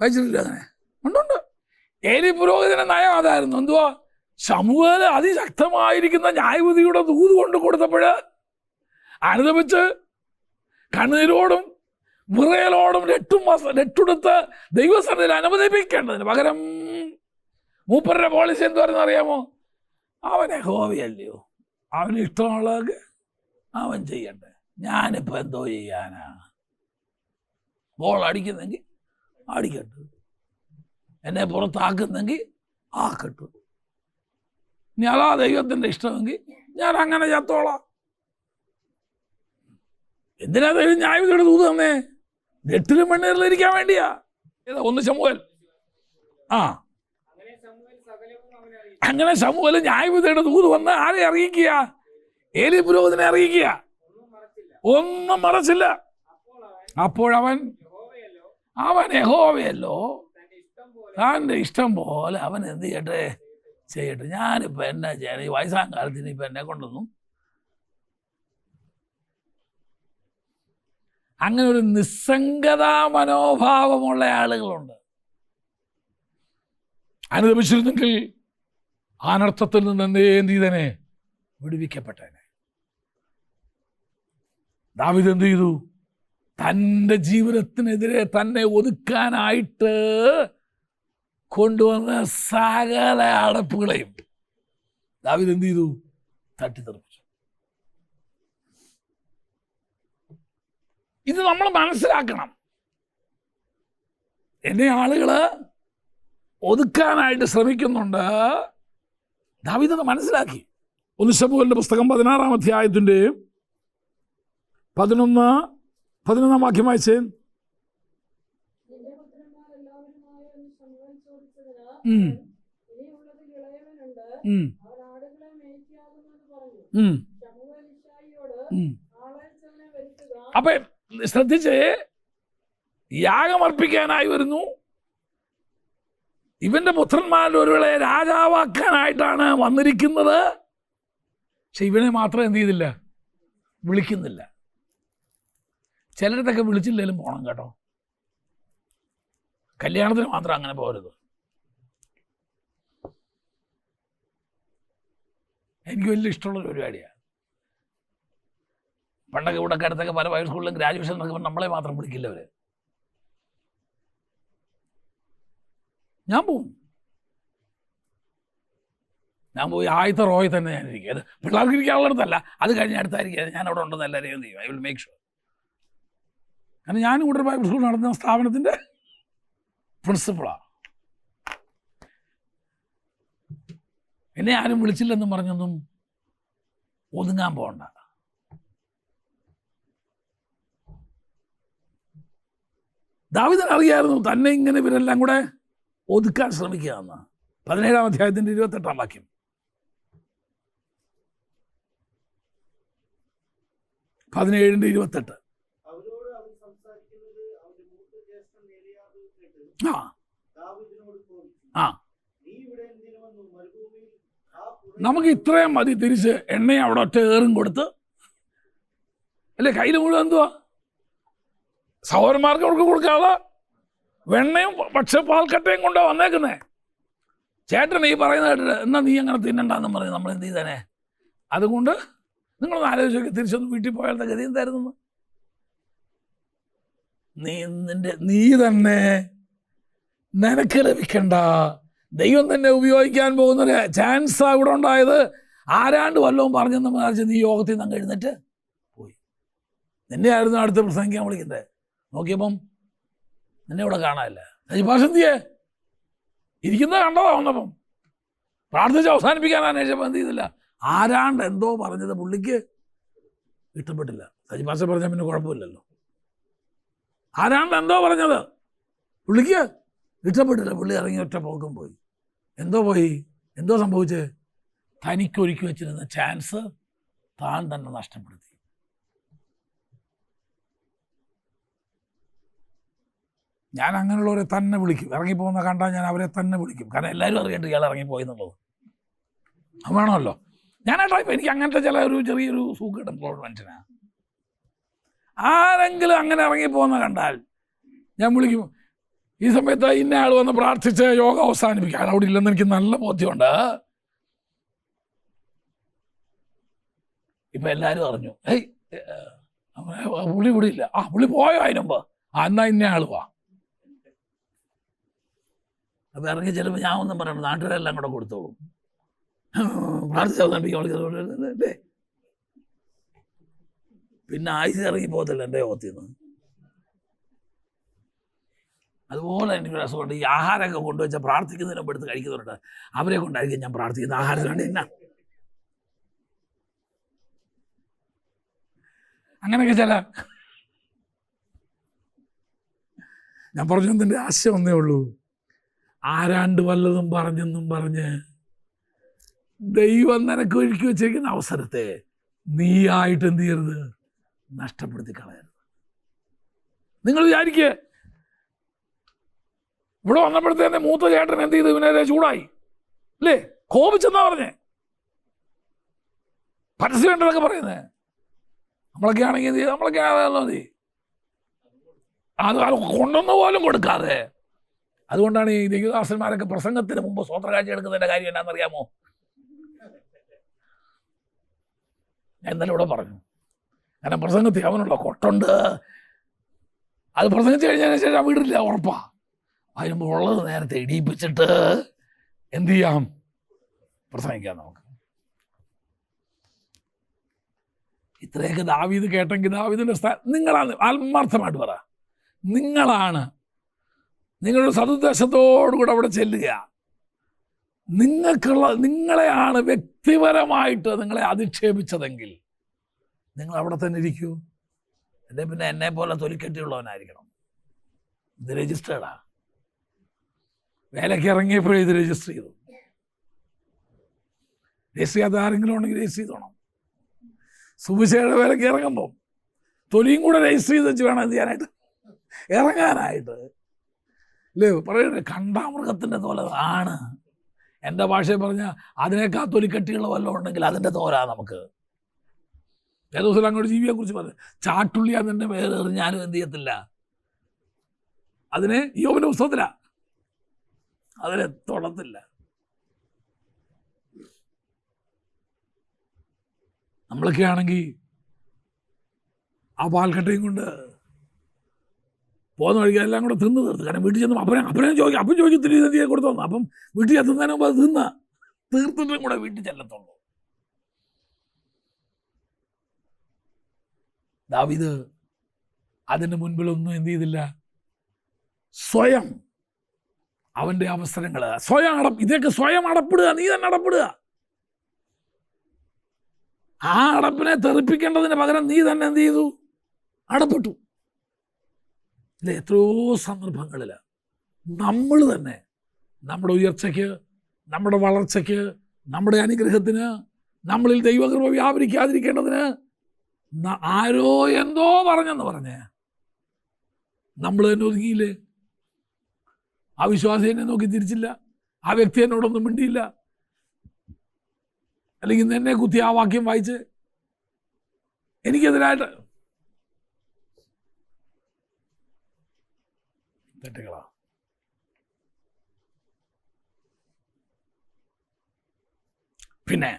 വായിച്ചിട്ടില്ല അങ്ങനെ? ഉണ്ടുണ്ട്. ഏലി പുരോഹിതന്റെ നയം അതായിരുന്നു. എന്തുവാ? ശമൂവേൽ അതിശക്തമായിരിക്കുന്ന ന്യായവിധിയുടെ ദൂത് കൊണ്ട് കൊടുത്തപ്പോൾ അനുദപിച്ച് കണ്ണീരോടും വിറയലോടും രട്ടുടുത്ത് ദൈവസന്നിധിയിൽ അനുവദിപ്പിക്കേണ്ടതിന് പകരം മൂപ്പരുടെ പോളിസി എന്തുവാരെന്ന് അറിയാമോ? അവൻ യഹോവയല്ലയോ, അവന് ഇഷ്ടമുള്ളതൊക്കെ അവൻ ചെയ്യട്ടെ, ഞാനിപ്പോൾ എന്തോ ചെയ്യാനാ? ബോൾ അടിക്കുന്നെങ്കിൽ അടിക്കട്ടു, എന്നെ പുറത്താക്കുന്നെങ്കിൽ ആക്കട്ടു, ഇനി അതാ ദൈവത്തിൻ്റെ ഇഷ്ടമെങ്കിൽ ഞാൻ അങ്ങനെ ചത്തോളാം. എന്തിനാ ദൈവം ന്യായവിധിയുടെ ദൂത് തന്നേ? രട്ടിലും വെണ്ണീറിലിരിക്കാൻ വേണ്ടിയാ. ഏതാ? 1 ശമൂവേൽ. അങ്ങനെ ശമൂവേൽ ന്യായവിധിയുടെ ദൂത് വന്ന് ആരെ അറിയിക്കുക? ഏലി പുരോഹിതനെ അറിയിക്കുക. ഒന്നും മറച്ചില്ല. അപ്പോഴവൻ യഹോവയല്ലോ, താൻ്റെ ഇഷ്ടം പോലെ അവൻ എന്ത് ചെയ്യട്ടെ, ചെയ്യട്ടെ. ഞാനിപ്പോൾ എന്നാ ചെയ്യണം? ഈ വയസ്സാം കാലത്തിന് ഇപ്പം എന്നെ കൊണ്ടൊന്നും. അങ്ങനെ ഒരു നിസ്സംഗതാ മനോഭാവമുള്ള ആളുകളുണ്ട്. അനുദപിച്ചിരുന്നെങ്കിൽ അനർത്ഥത്തിൽ നിന്ന് എന്ത് ചെയ്തേനെ? വിടുവിക്കപ്പെട്ടേനെ. ദാവീദ് എന്ത് ചെയ്തു? തൻ്റെ ജീവിതത്തിനെതിരെ തന്നെ ഒതുക്കാനായിട്ട് കൊണ്ടുവന്ന സകല അടപ്പുകളെയും ദാവീദ് എന്ത് ചെയ്തു? തട്ടിത്തെറിപ്പിച്ചു. ഇത് നമ്മൾ മനസ്സിലാക്കണം. എന്നെ ആളുകൾ ഒതുക്കാനായിട്ട് ശ്രമിക്കുന്നുണ്ട്. ദാവീദ് അത് മനസ്സിലാക്കി. 1 ശമൂവേലിന്റെ പുസ്തകം 16-ാം അധ്യായത്തിൻ്റെ 11-ാം വാക്യം വായിച്ചേ. അപ്പൊ ശ്രദ്ധിച്ച്, യാഗമർപ്പിക്കാനായി വരുന്നു. ഇവന്റെ പുത്രന്മാരിൽ ഒരുവളെ രാജാവാക്കാനായിട്ടാണ് വന്നിരിക്കുന്നത്. പക്ഷെ ഇവനെ മാത്രം എന്ത് ചെയ്തില്ല? വിളിക്കുന്നില്ല. ചിലരത്തൊക്കെ വിളിച്ചില്ലെങ്കിലും പോകണം കേട്ടോ. കല്യാണത്തിന് മാത്രം അങ്ങനെ പോകരുത്. എനിക്ക് വലിയ ഇഷ്ടമുള്ളൊരു പരിപാടിയാണ്. പണ്ടൊക്കെ ഇവിടെ അടുത്തൊക്കെ പല പ്രൈവറ്റ് സ്കൂളിലും ഗ്രാജുവേഷൻ നടക്കുമ്പോൾ നമ്മളെ മാത്രം വിളിക്കില്ല അവർ. ഞാൻ പോയി ആദ്യത്തെ റോയിൽ തന്നെ ഞാനിരിക്കും. അത് പിള്ളേർക്ക് ഇരിക്കാനുള്ളിടത്തല്ല, അത് കഴിഞ്ഞ് അടുത്തായിരിക്കും. ഞാൻ അവിടെ ഉണ്ടെന്ന് എല്ലാവരെയും എന്ത് ചെയ്യും? I will make sure. കാരണം ഞാനും കൂടെ പ്രൈവറ്റ് സ്കൂൾ നടത്തുന്ന സ്ഥാപനത്തിൻ്റെ പ്രിൻസിപ്പളാണ്. എന്നെ ആരും വിളിച്ചില്ലെന്നും പറഞ്ഞൊന്നും ഒതുങ്ങാൻ പോകണ്ട. ദാവീദിന് അറിയായിരുന്നു തന്നെ ഇങ്ങനെ ഇവരെല്ലാം കൂടെ ഒതുക്കാൻ ശ്രമിക്കുക എന്ന്. 17-ാം അധ്യായത്തിൻ്റെ 28-ാം വാക്യം. പതിനേഴിന്റെ 28. നമുക്ക് ഇത്രയും മതി. തിരിച്ച് എണ്ണയും അവിടെ ഒറ്റ ഏറും കൊടുത്ത് അല്ലേ? കയ്യിൽ മുഴുവൻ എന്തുവാ? സഹോദരന്മാർക്ക് അവർക്ക് കൊടുക്കാതെ വെണ്ണയും പക്ഷെ പാൽക്കട്ടയും കൊണ്ടോ വന്നേക്കുന്നേ. ചേട്ടൻ ഈ പറയുന്ന കേട്ടിട്ട് എന്നാ നീ അങ്ങനെ തിന്നണ്ടെന്ന് പറഞ്ഞ് നമ്മൾ എന്ത് ചെയ്തേനെ? അതുകൊണ്ട് നിങ്ങളൊന്ന് ആലോചിച്ചൊക്കെ തിരിച്ചൊന്ന് വീട്ടിൽ പോയാലത്തെ ഗതി എന്തായിരുന്നു? നീ തന്നെ നിനക്ക് ലഭിക്കണ്ട, ദൈവം തന്നെ ഉപയോഗിക്കാൻ പോകുന്നൊരു ചാൻസ് ഇവിടെ ഉണ്ടായത്. ആരാണ്ട് വല്ലതും പറഞ്ഞെന്ന് വിചാരിച്ച് നീ യോഗത്തിൽ നിന്ന് എഴുന്നേറ്റ് പോയി. നിന്നെ ആയിരുന്നു അടുത്ത് പ്രസംഗിക്കാൻ വിളിക്കണ്ടേ. നോക്കിയപ്പം നിന്നെ ഇവിടെ കാണാനില്ല. സജിഭാഷന്തിയെ ഇരിക്കുന്നത് കണ്ടതാ. വന്നപ്പം പ്രാർത്ഥിച്ച് അവസാനിപ്പിക്കാൻ അന്വേഷിച്ചപ്പോൾ എന്ത് ചെയ്തില്ല? ആരാണ്ട് എന്തോ പറഞ്ഞത് പുള്ളിക്ക് ഇഷ്ടപ്പെട്ടില്ല. സജിഭാഷ പറഞ്ഞാൽ പിന്നെ കുഴപ്പമില്ലല്ലോ. ആരാണ്ട് എന്തോ പറഞ്ഞത് പുള്ളിക്ക് ഇഷ്ടപ്പെട്ടില്ല. പുള്ളി ഇറങ്ങി ഒറ്റ പോക്കും പോയി. എന്തോ സംഭവിച്ചേ? തനിക്കൊരുക്കി വെച്ചിരുന്ന ചാൻസ് താൻ തന്നെ നഷ്ടപ്പെടുത്തി. ഞാൻ അങ്ങനെയുള്ളവരെ തന്നെ വിളിക്കും. ഇറങ്ങിപ്പോകുന്ന കണ്ടാൽ ഞാൻ അവരെ തന്നെ വിളിക്കും. കാരണം എല്ലാവരും അറിയേണ്ട ഇയാൾ ഇറങ്ങിപ്പോയി എന്നുള്ളത്. അത് വേണമല്ലോ. ഞാനായിട്ടാ എനിക്ക് അങ്ങനത്തെ ചില ചെറിയൊരു സൂക്കേട് മനുഷ്യനാണ്. ആരെങ്കിലും അങ്ങനെ ഇറങ്ങിപ്പോകുന്ന കണ്ടാൽ ഞാൻ വിളിക്കും, ഈ സമയത്ത് ഇന്ന ആൾ വന്ന് പ്രാർത്ഥിച്ച് യോഗ അവസാനിപ്പിക്കുക. അവിടെ ഇല്ലെന്ന് എനിക്ക് നല്ല ബോധ്യമുണ്ട്. ഇപ്പം എല്ലാവരും അറിഞ്ഞു, പുള്ളി ഇവിടെ ഇല്ല, പുള്ളി പോയോ അതിനുമ്പ്, എന്നാ ഇന്ന ആൾ വാ. അപ്പം ഇറങ്ങി ചിലപ്പോൾ ഞാൻ ഒന്നും പറയണം, നാട്ടുകാരെല്ലാം കൂടെ കൊടുത്തോളും, പ്രാർത്ഥിച്ച് അവസാനിപ്പിക്കുക. പിന്നെ ആയുസ് ഇറങ്ങി പോകത്തില്ല എൻ്റെ യോഗത്തിൽ നിന്ന്. അതുപോലെ എനിക്ക് രസമുണ്ട്, ഈ ആഹാരമൊക്കെ കൊണ്ടുവച്ചാൽ പ്രാർത്ഥിക്കുന്നതിന് മുമ്പ് എടുത്ത് കഴിക്കുന്നുണ്ട്. അവരെ കൊണ്ടായിരിക്കും ഞാൻ പ്രാർത്ഥിക്കുന്നത്. ആഹാരത്തിനാണ്ട് എന്നാ അങ്ങനെയൊക്കെ ചില ഞാൻ പറഞ്ഞതിൻ്റെ ആശയം ഒന്നേ ഉള്ളൂ. ആരാണ്ട് വല്ലതും പറഞ്ഞെന്നും പറഞ്ഞ് ദൈവം നിനക്ക് ഒരുക്കി വെച്ചിരിക്കുന്ന അവസരത്തെ നീയായിട്ട് എന്ത് ചെയ്യരുത്, നഷ്ടപ്പെടുത്തി കളയരുത്. നിങ്ങൾ വിചാരിക്കുക, ഇവിടെ വന്നപ്പോഴത്തേന്നെ മൂത്ത ചേട്ടൻ എന്ത് ചെയ്തു, ഇവനെ ചൂടായി അല്ലേ, കോപിച്ചെന്നാ പറഞ്ഞേ, പരസ്യമുണ്ടെന്നൊക്കെ പറയുന്നേ. നമ്മളൊക്കെ ആണെങ്കിൽ എന്ത് ചെയ്യും, നമ്മളൊക്കെ മതി, അത് കൊണ്ടൊന്നു പോലും കൊടുക്കാതെ. അതുകൊണ്ടാണ് ഈ ദേവദാസന്മാരൊക്കെ പ്രസംഗത്തിന് മുമ്പ് സ്വോത്രകാഴ്ച എടുക്കുന്നതിൻ്റെ കാര്യം എന്നാണെന്നറിയാമോ? ഞാൻ ഇന്നലെ ഇവിടെ പറഞ്ഞു. കാരണം പ്രസംഗത്തിൽ അവനുള്ള കൊട്ടുണ്ട്, അത് പ്രസംഗിച്ച് കഴിഞ്ഞതിന് ശേഷം വീടില്ല, ഉറപ്പാ. അതിനുമ്പ് ഉള്ളത് നേരത്തെ ഇടിയിപ്പിച്ചിട്ട് എന്ത് ചെയ്യാം, പ്രസംഗിക്കാം നമുക്ക്. ഇത്രയൊക്കെ ദാവീദ് കേട്ടെങ്കിൽ ദാവീദിൻ്റെ നിങ്ങളാണ്, ആത്മാർത്ഥമായിട്ട് പറ, നിങ്ങളുടെ സതുദ്ദേശത്തോടുകൂടെ അവിടെ ചെല്ലുക. നിങ്ങളെയാണ് വ്യക്തിപരമായിട്ട് നിങ്ങളെ അധിക്ഷേപിച്ചതെങ്കിൽ നിങ്ങൾ അവിടെ തന്നെ ഇരിക്കൂ. എൻ്റെ പിന്നെ എന്നെ പോലെ തൊലിക്കെട്ടിയുള്ളവനായിരിക്കണം. ഇത് രജിസ്റ്റേർഡാ. വേലയ്ക്ക് ഇറങ്ങിയപ്പോഴേ ഇത് രജിസ്റ്റർ ചെയ്തു. രജിസ്റ്റർ ചെയ്യാത്ത ആരെങ്കിലും ഉണ്ടെങ്കിൽ രജിസ്റ്റർ ചെയ്തോണം. സുവിശേഷ വേലയ്ക്ക് ഇറങ്ങുമ്പം തൊലിയും കൂടെ രജിസ്റ്റർ ചെയ്ത് വെച്ച് വേണം എന്ത് ചെയ്യാനായിട്ട്, ഇറങ്ങാനായിട്ട്. അല്ലേ പറയണേ, കണ്ടാമൃഗത്തിൻ്റെ തോല ആണ്. എൻ്റെ ഭാഷയിൽ പറഞ്ഞാൽ അതിനേക്കാൾ തൊലിക്കട്ടിയുള്ള വല്ലതും ഉണ്ടെങ്കിൽ അതിൻ്റെ തോലാ നമുക്ക്. ഏത് ദിവസം അങ്ങോട്ട് ജീവിയെക്കുറിച്ച് പറഞ്ഞു, ചാട്ടുള്ളി അതിൻ്റെ പേര് എറിഞ്ഞാലും എന്ത് ചെയ്യത്തില്ല, അതിനെ യോബിൻ്റെ പുസ്തകത്തിലാ, അതിനെ തൊടത്തില്ല. നമ്മളൊക്കെ ആണെങ്കിൽ ആ പാൽക്കട്ടയും കൊണ്ട് പോകുന്ന വഴിക്ക് എല്ലാം കൂടെ തിന്ന് തീർത്ത്. കാരണം വീട്ടിൽ ചെന്ന് അപ്പനെ ചോദിക്കത്തില്ല ഇത് എന്തിയെ കൊടുത്തു. അപ്പം വീട്ടിൽ എത്തുന്നതിന് മുമ്പ് അത് തീർത്തിട്ടും കൂടെ വീട്ടിൽ ചെല്ലത്തുള്ളൂ. ദാവീദ് അതിന് മുൻപിലൊന്നും എന്ത് ചെയ്തില്ല, സ്വയം അവൻ്റെ അവസരങ്ങൾ ഇതൊക്കെ സ്വയം അടപ്പിടുക, നീ തന്നെ അടപ്പിടുക. ആ അടപ്പിനെ തെറിപ്പിക്കേണ്ടതിന് പകരം നീ തന്നെ എന്ത് ചെയ്തു, അടപ്പെട്ടു. അല്ലേ, എത്രയോ സന്ദർഭങ്ങളിൽ നമ്മൾ തന്നെ നമ്മുടെ ഉയർച്ചയ്ക്ക്, നമ്മുടെ വളർച്ചയ്ക്ക്, നമ്മുടെ അനുഗ്രഹത്തിന്, നമ്മളിൽ ദൈവകൃപ വ്യാപരിക്കാതിരിക്കേണ്ടതിന് ആരോ എന്തോ പറഞ്ഞെന്ന് പറഞ്ഞ് നമ്മൾ തന്നെ ഒതുങ്ങിയില്ലേ. ആ വിശ്വാസി എന്നെ നോക്കി തിരിച്ചില്ല, ആ വ്യക്തി എന്നോടൊന്നും മിണ്ടിയില്ല, അല്ലെങ്കിൽ എന്നെ കുത്തി ആ വാക്യം വായിച്ച് എനിക്കെതിരായിട്ട് തെറ്റുകളാ. പിന്നെ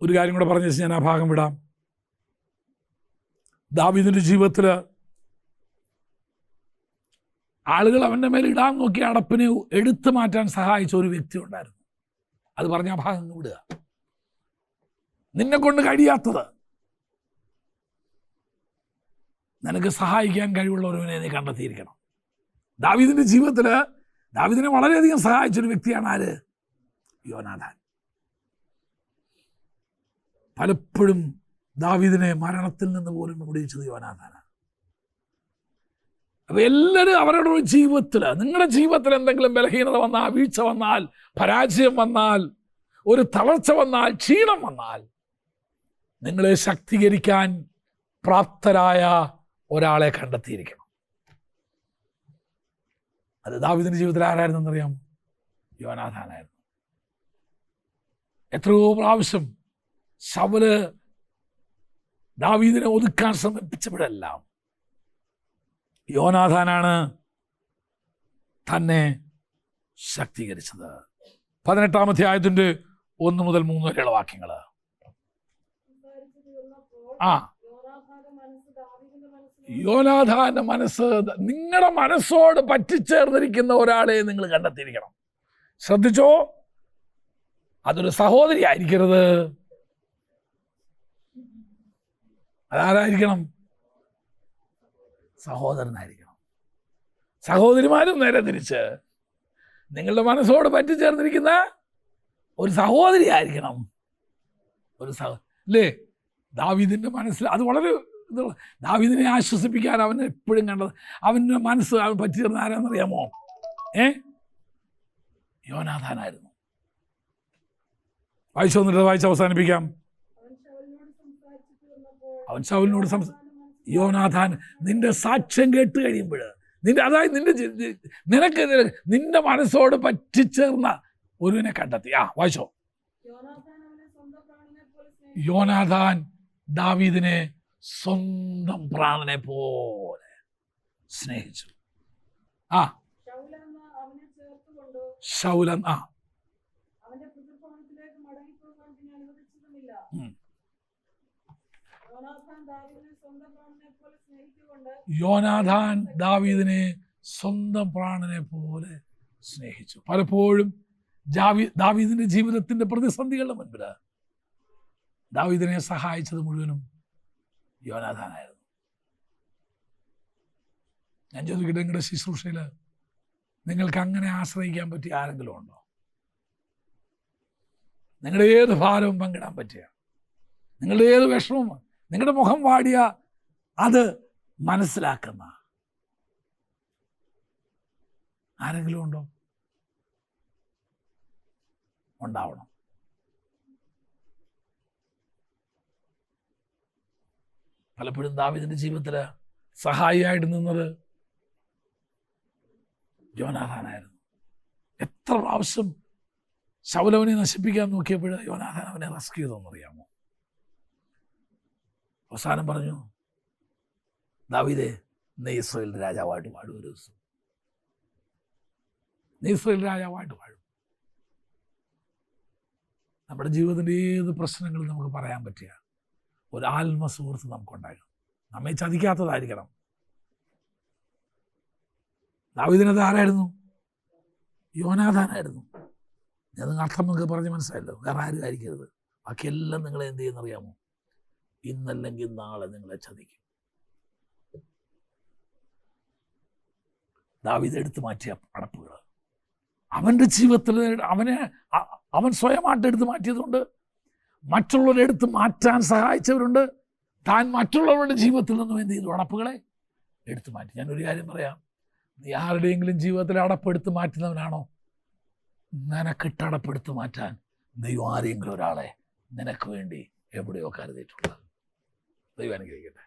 ഒരു കാര്യം കൂടെ പറഞ്ഞു വെച്ച് ഞാൻ ആ ഭാഗം വിടാം. ദാവീദിന്റെ ജീവിതത്തിൽ ആളുകൾ അവൻ്റെ മേൽ ഇടാൻ നോക്കിയ അടപ്പിനെ എടുത്തു മാറ്റാൻ സഹായിച്ച ഒരു വ്യക്തി ഉണ്ടായിരുന്നു. അത് പറഞ്ഞ ആ ഭാഗം വിടുക. നിന്നെ കൊണ്ട് കഴിയാത്തത് നിനക്ക് സഹായിക്കാൻ കഴിവുള്ളവരവനെ നീ കണ്ടെത്തിയിരിക്കണം. ദാവീദിന്റെ ജീവിതത്തിൽ ദാവീദിനെ വളരെയധികം സഹായിച്ചൊരു വ്യക്തിയാണ് ആര്? യോനാഥാൻ. പലപ്പോഴും ദാവീദിനെ മരണത്തിൽ നിന്ന് പോലും വിടുവിച്ചത് യോനാഥാനാണ്. അപ്പൊ എല്ലാവരും അവരുടെ ജീവിതത്തിൽ, നിങ്ങളുടെ ജീവിതത്തിൽ എന്തെങ്കിലും ബലഹീനത വന്നാൽ, വീഴ്ച വന്നാൽ, പരാജയം വന്നാൽ, ഒരു തളർച്ച വന്നാൽ, ക്ഷീണം വന്നാൽ, നിങ്ങളെ ശക്തീകരിക്കാൻ പ്രാപ്തരായ ഒരാളെ കണ്ടെത്തിയിരിക്കണം. അത് ദാവീദിന്റെ ജീവിതത്തിൽ ആരായിരുന്നെന്നറിയാമോ? യോനാഥാനായിരുന്നു. എത്രയോ പ്രാവശ്യം ശൗല് ദാവീദിനെ ഒതുക്കാൻ ശ്രമിച്ചപ്പോഴെല്ലാം യോനാഥാനാണ് തന്നെ ശക്തീകരിച്ചത്. 18-ാം അധ്യായത്തിന്റെ 1 മുതൽ 3 വരെയുള്ള വാക്യങ്ങൾ. യോനാഥാന്റെ മനസ്സ്, നിങ്ങളുടെ മനസ്സോട് പറ്റിച്ചേർന്നിരിക്കുന്ന ഒരാളെ നിങ്ങൾ കണ്ടെത്തിയിരിക്കണം. ശ്രദ്ധിച്ചോ, അതൊരു സഹോദരി ആയിരിക്കരുത്. അതാരായിരിക്കണം? സഹോദരനായിരിക്കണം. സഹോദരിമാരും നേരെ തിരിച്ച് നിങ്ങളുടെ മനസ്സോട് പറ്റിച്ചേർന്നിരിക്കുന്ന ഒരു സഹോദരി ആയിരിക്കണം. അല്ലേ? ദാവീദിന്റെ മനസ്സിൽ അത് വളരെ ദാവീദിനെ ആശ്വസിപ്പിക്കാൻ അവൻ എപ്പോഴും കണ്ടത്, അവൻ്റെ മനസ്സ് അവൻ പറ്റിച്ചേർന്ന ആരാന്നറിയാമോ? യോനാഥാനായിരുന്നു. വായിച്ച് അവസാനിപ്പിക്കാം. അവൻ ശൗലിനോട് യോനാഥാൻ നിന്റെ സാക്ഷ്യം കേട്ട് കഴിയുമ്പോൾ, അതായത് നിനക്ക് നിന്റെ മനസ്സോട് പറ്റിച്ചേർന്ന ഒരുവിനെ കണ്ടെത്തി. വായിച്ചോ. യോനാഥാൻ ദാവീദിനെ സ്വന്തം പ്രാണനെ പോലെ സ്നേഹിച്ചു. ശൗലൻ യോനാഥാൻ ദാവീദിനെ സ്വന്തം പ്രാണനെ പോലെ സ്നേഹിച്ചു. പലപ്പോഴും ദാവീദിന്റെ ജീവിതത്തിന്റെ പ്രതിസന്ധികളുടെ മുൻപിൽ ദാവീദിനെ സഹായിച്ചത് മുഴുവനും യോനാഥാനായിരുന്നു. ഞാൻ ചോദിക്കട്ടെ, നിങ്ങളുടെ ശുശ്രൂഷയിൽ നിങ്ങൾക്ക് അങ്ങനെ ആശ്രയിക്കാൻ പറ്റിയ ആരെങ്കിലും ഉണ്ടോ? നിങ്ങളുടെ ഏത് ഭാരവും പങ്കിടാൻ പറ്റിയ, നിങ്ങളുടെ ഏത് വിഷമവും, നിങ്ങളുടെ മുഖം വാടിയ അത് മനസ്സിലാക്കുന്ന ആരെങ്കിലും ഉണ്ടോ? ഉണ്ടാവണം. പലപ്പോഴും ദാവീദിന്റെ ജീവിതത്തിൽ സഹായിയായിട്ട് നിന്നത് യോനാഥാനായിരുന്നു. എത്ര പ്രാവശ്യം ശൗലവനെ നശിപ്പിക്കാൻ നോക്കിയപ്പോൾ യോനാഥാൻ അവനെ റെസ്ക്യൂ ചെയ്തെന്നറിയാമോ? അവസാനം പറഞ്ഞു, ദാവീദേ, നീ ഇസ്രായേലിന്റെ രാജാവായിട്ട് വാഴും. ഒരു ദിവസം നീ ഇസ്രായേലിന്റെ രാജാവായിട്ട് വാഴും. നമ്മുടെ ജീവിതത്തിൻ്റെ ഏത് പ്രശ്നങ്ങളും നമുക്ക് പറയാൻ പറ്റിയ ഒരു ആത്മസുഹൃത്ത് നമുക്കുണ്ടാകണം. നമ്മെ ചതിക്കാത്തതായിരിക്കണം. ദാവീദിനത് ആരായിരുന്നു? യോനാഥാനായിരുന്നു. ഞാൻ അർത്ഥം നമുക്ക് പറഞ്ഞ് മനസ്സിലായല്ലോ. വേറെ ആരും ആയിരിക്കരുത്. ബാക്കിയെല്ലാം നിങ്ങളെ എന്ത് ചെയ്യുന്നറിയാമോ? ഇന്നല്ലെങ്കിൽ നാളെ നിങ്ങളെ ചതിക്കും. ദാവീദ് എടുത്തു മാറ്റിയ അടപ്പുകൾ അവൻ്റെ ജീവിതത്തിൽ അവൻ സ്വയമായിട്ട് എടുത്ത് മാറ്റിയതുകൊണ്ട് മറ്റുള്ളവരെ എടുത്ത് മാറ്റാൻ സഹായിച്ചവരുണ്ട്. താൻ മറ്റുള്ളവരുടെ ജീവിതത്തിൽ നിന്നും എന്ത് ചെയ്തു? അടപ്പുകളെ എടുത്തു മാറ്റി. ഞാനൊരു കാര്യം പറയാം, നീ ആരുടെയെങ്കിലും ജീവിതത്തിൽ അടപ്പെടുത്ത് മാറ്റുന്നവനാണോ? നിനക്കിട്ടടപ്പെടുത്ത് മാറ്റാൻ ദൈവം ആരെങ്കിലും ഒരാളെ നിനക്ക് വേണ്ടി എവിടെയോ കരുതിയിട്ടുള്ളത്. ദൈവം അനുഗ്രഹിക്കട്ടെ.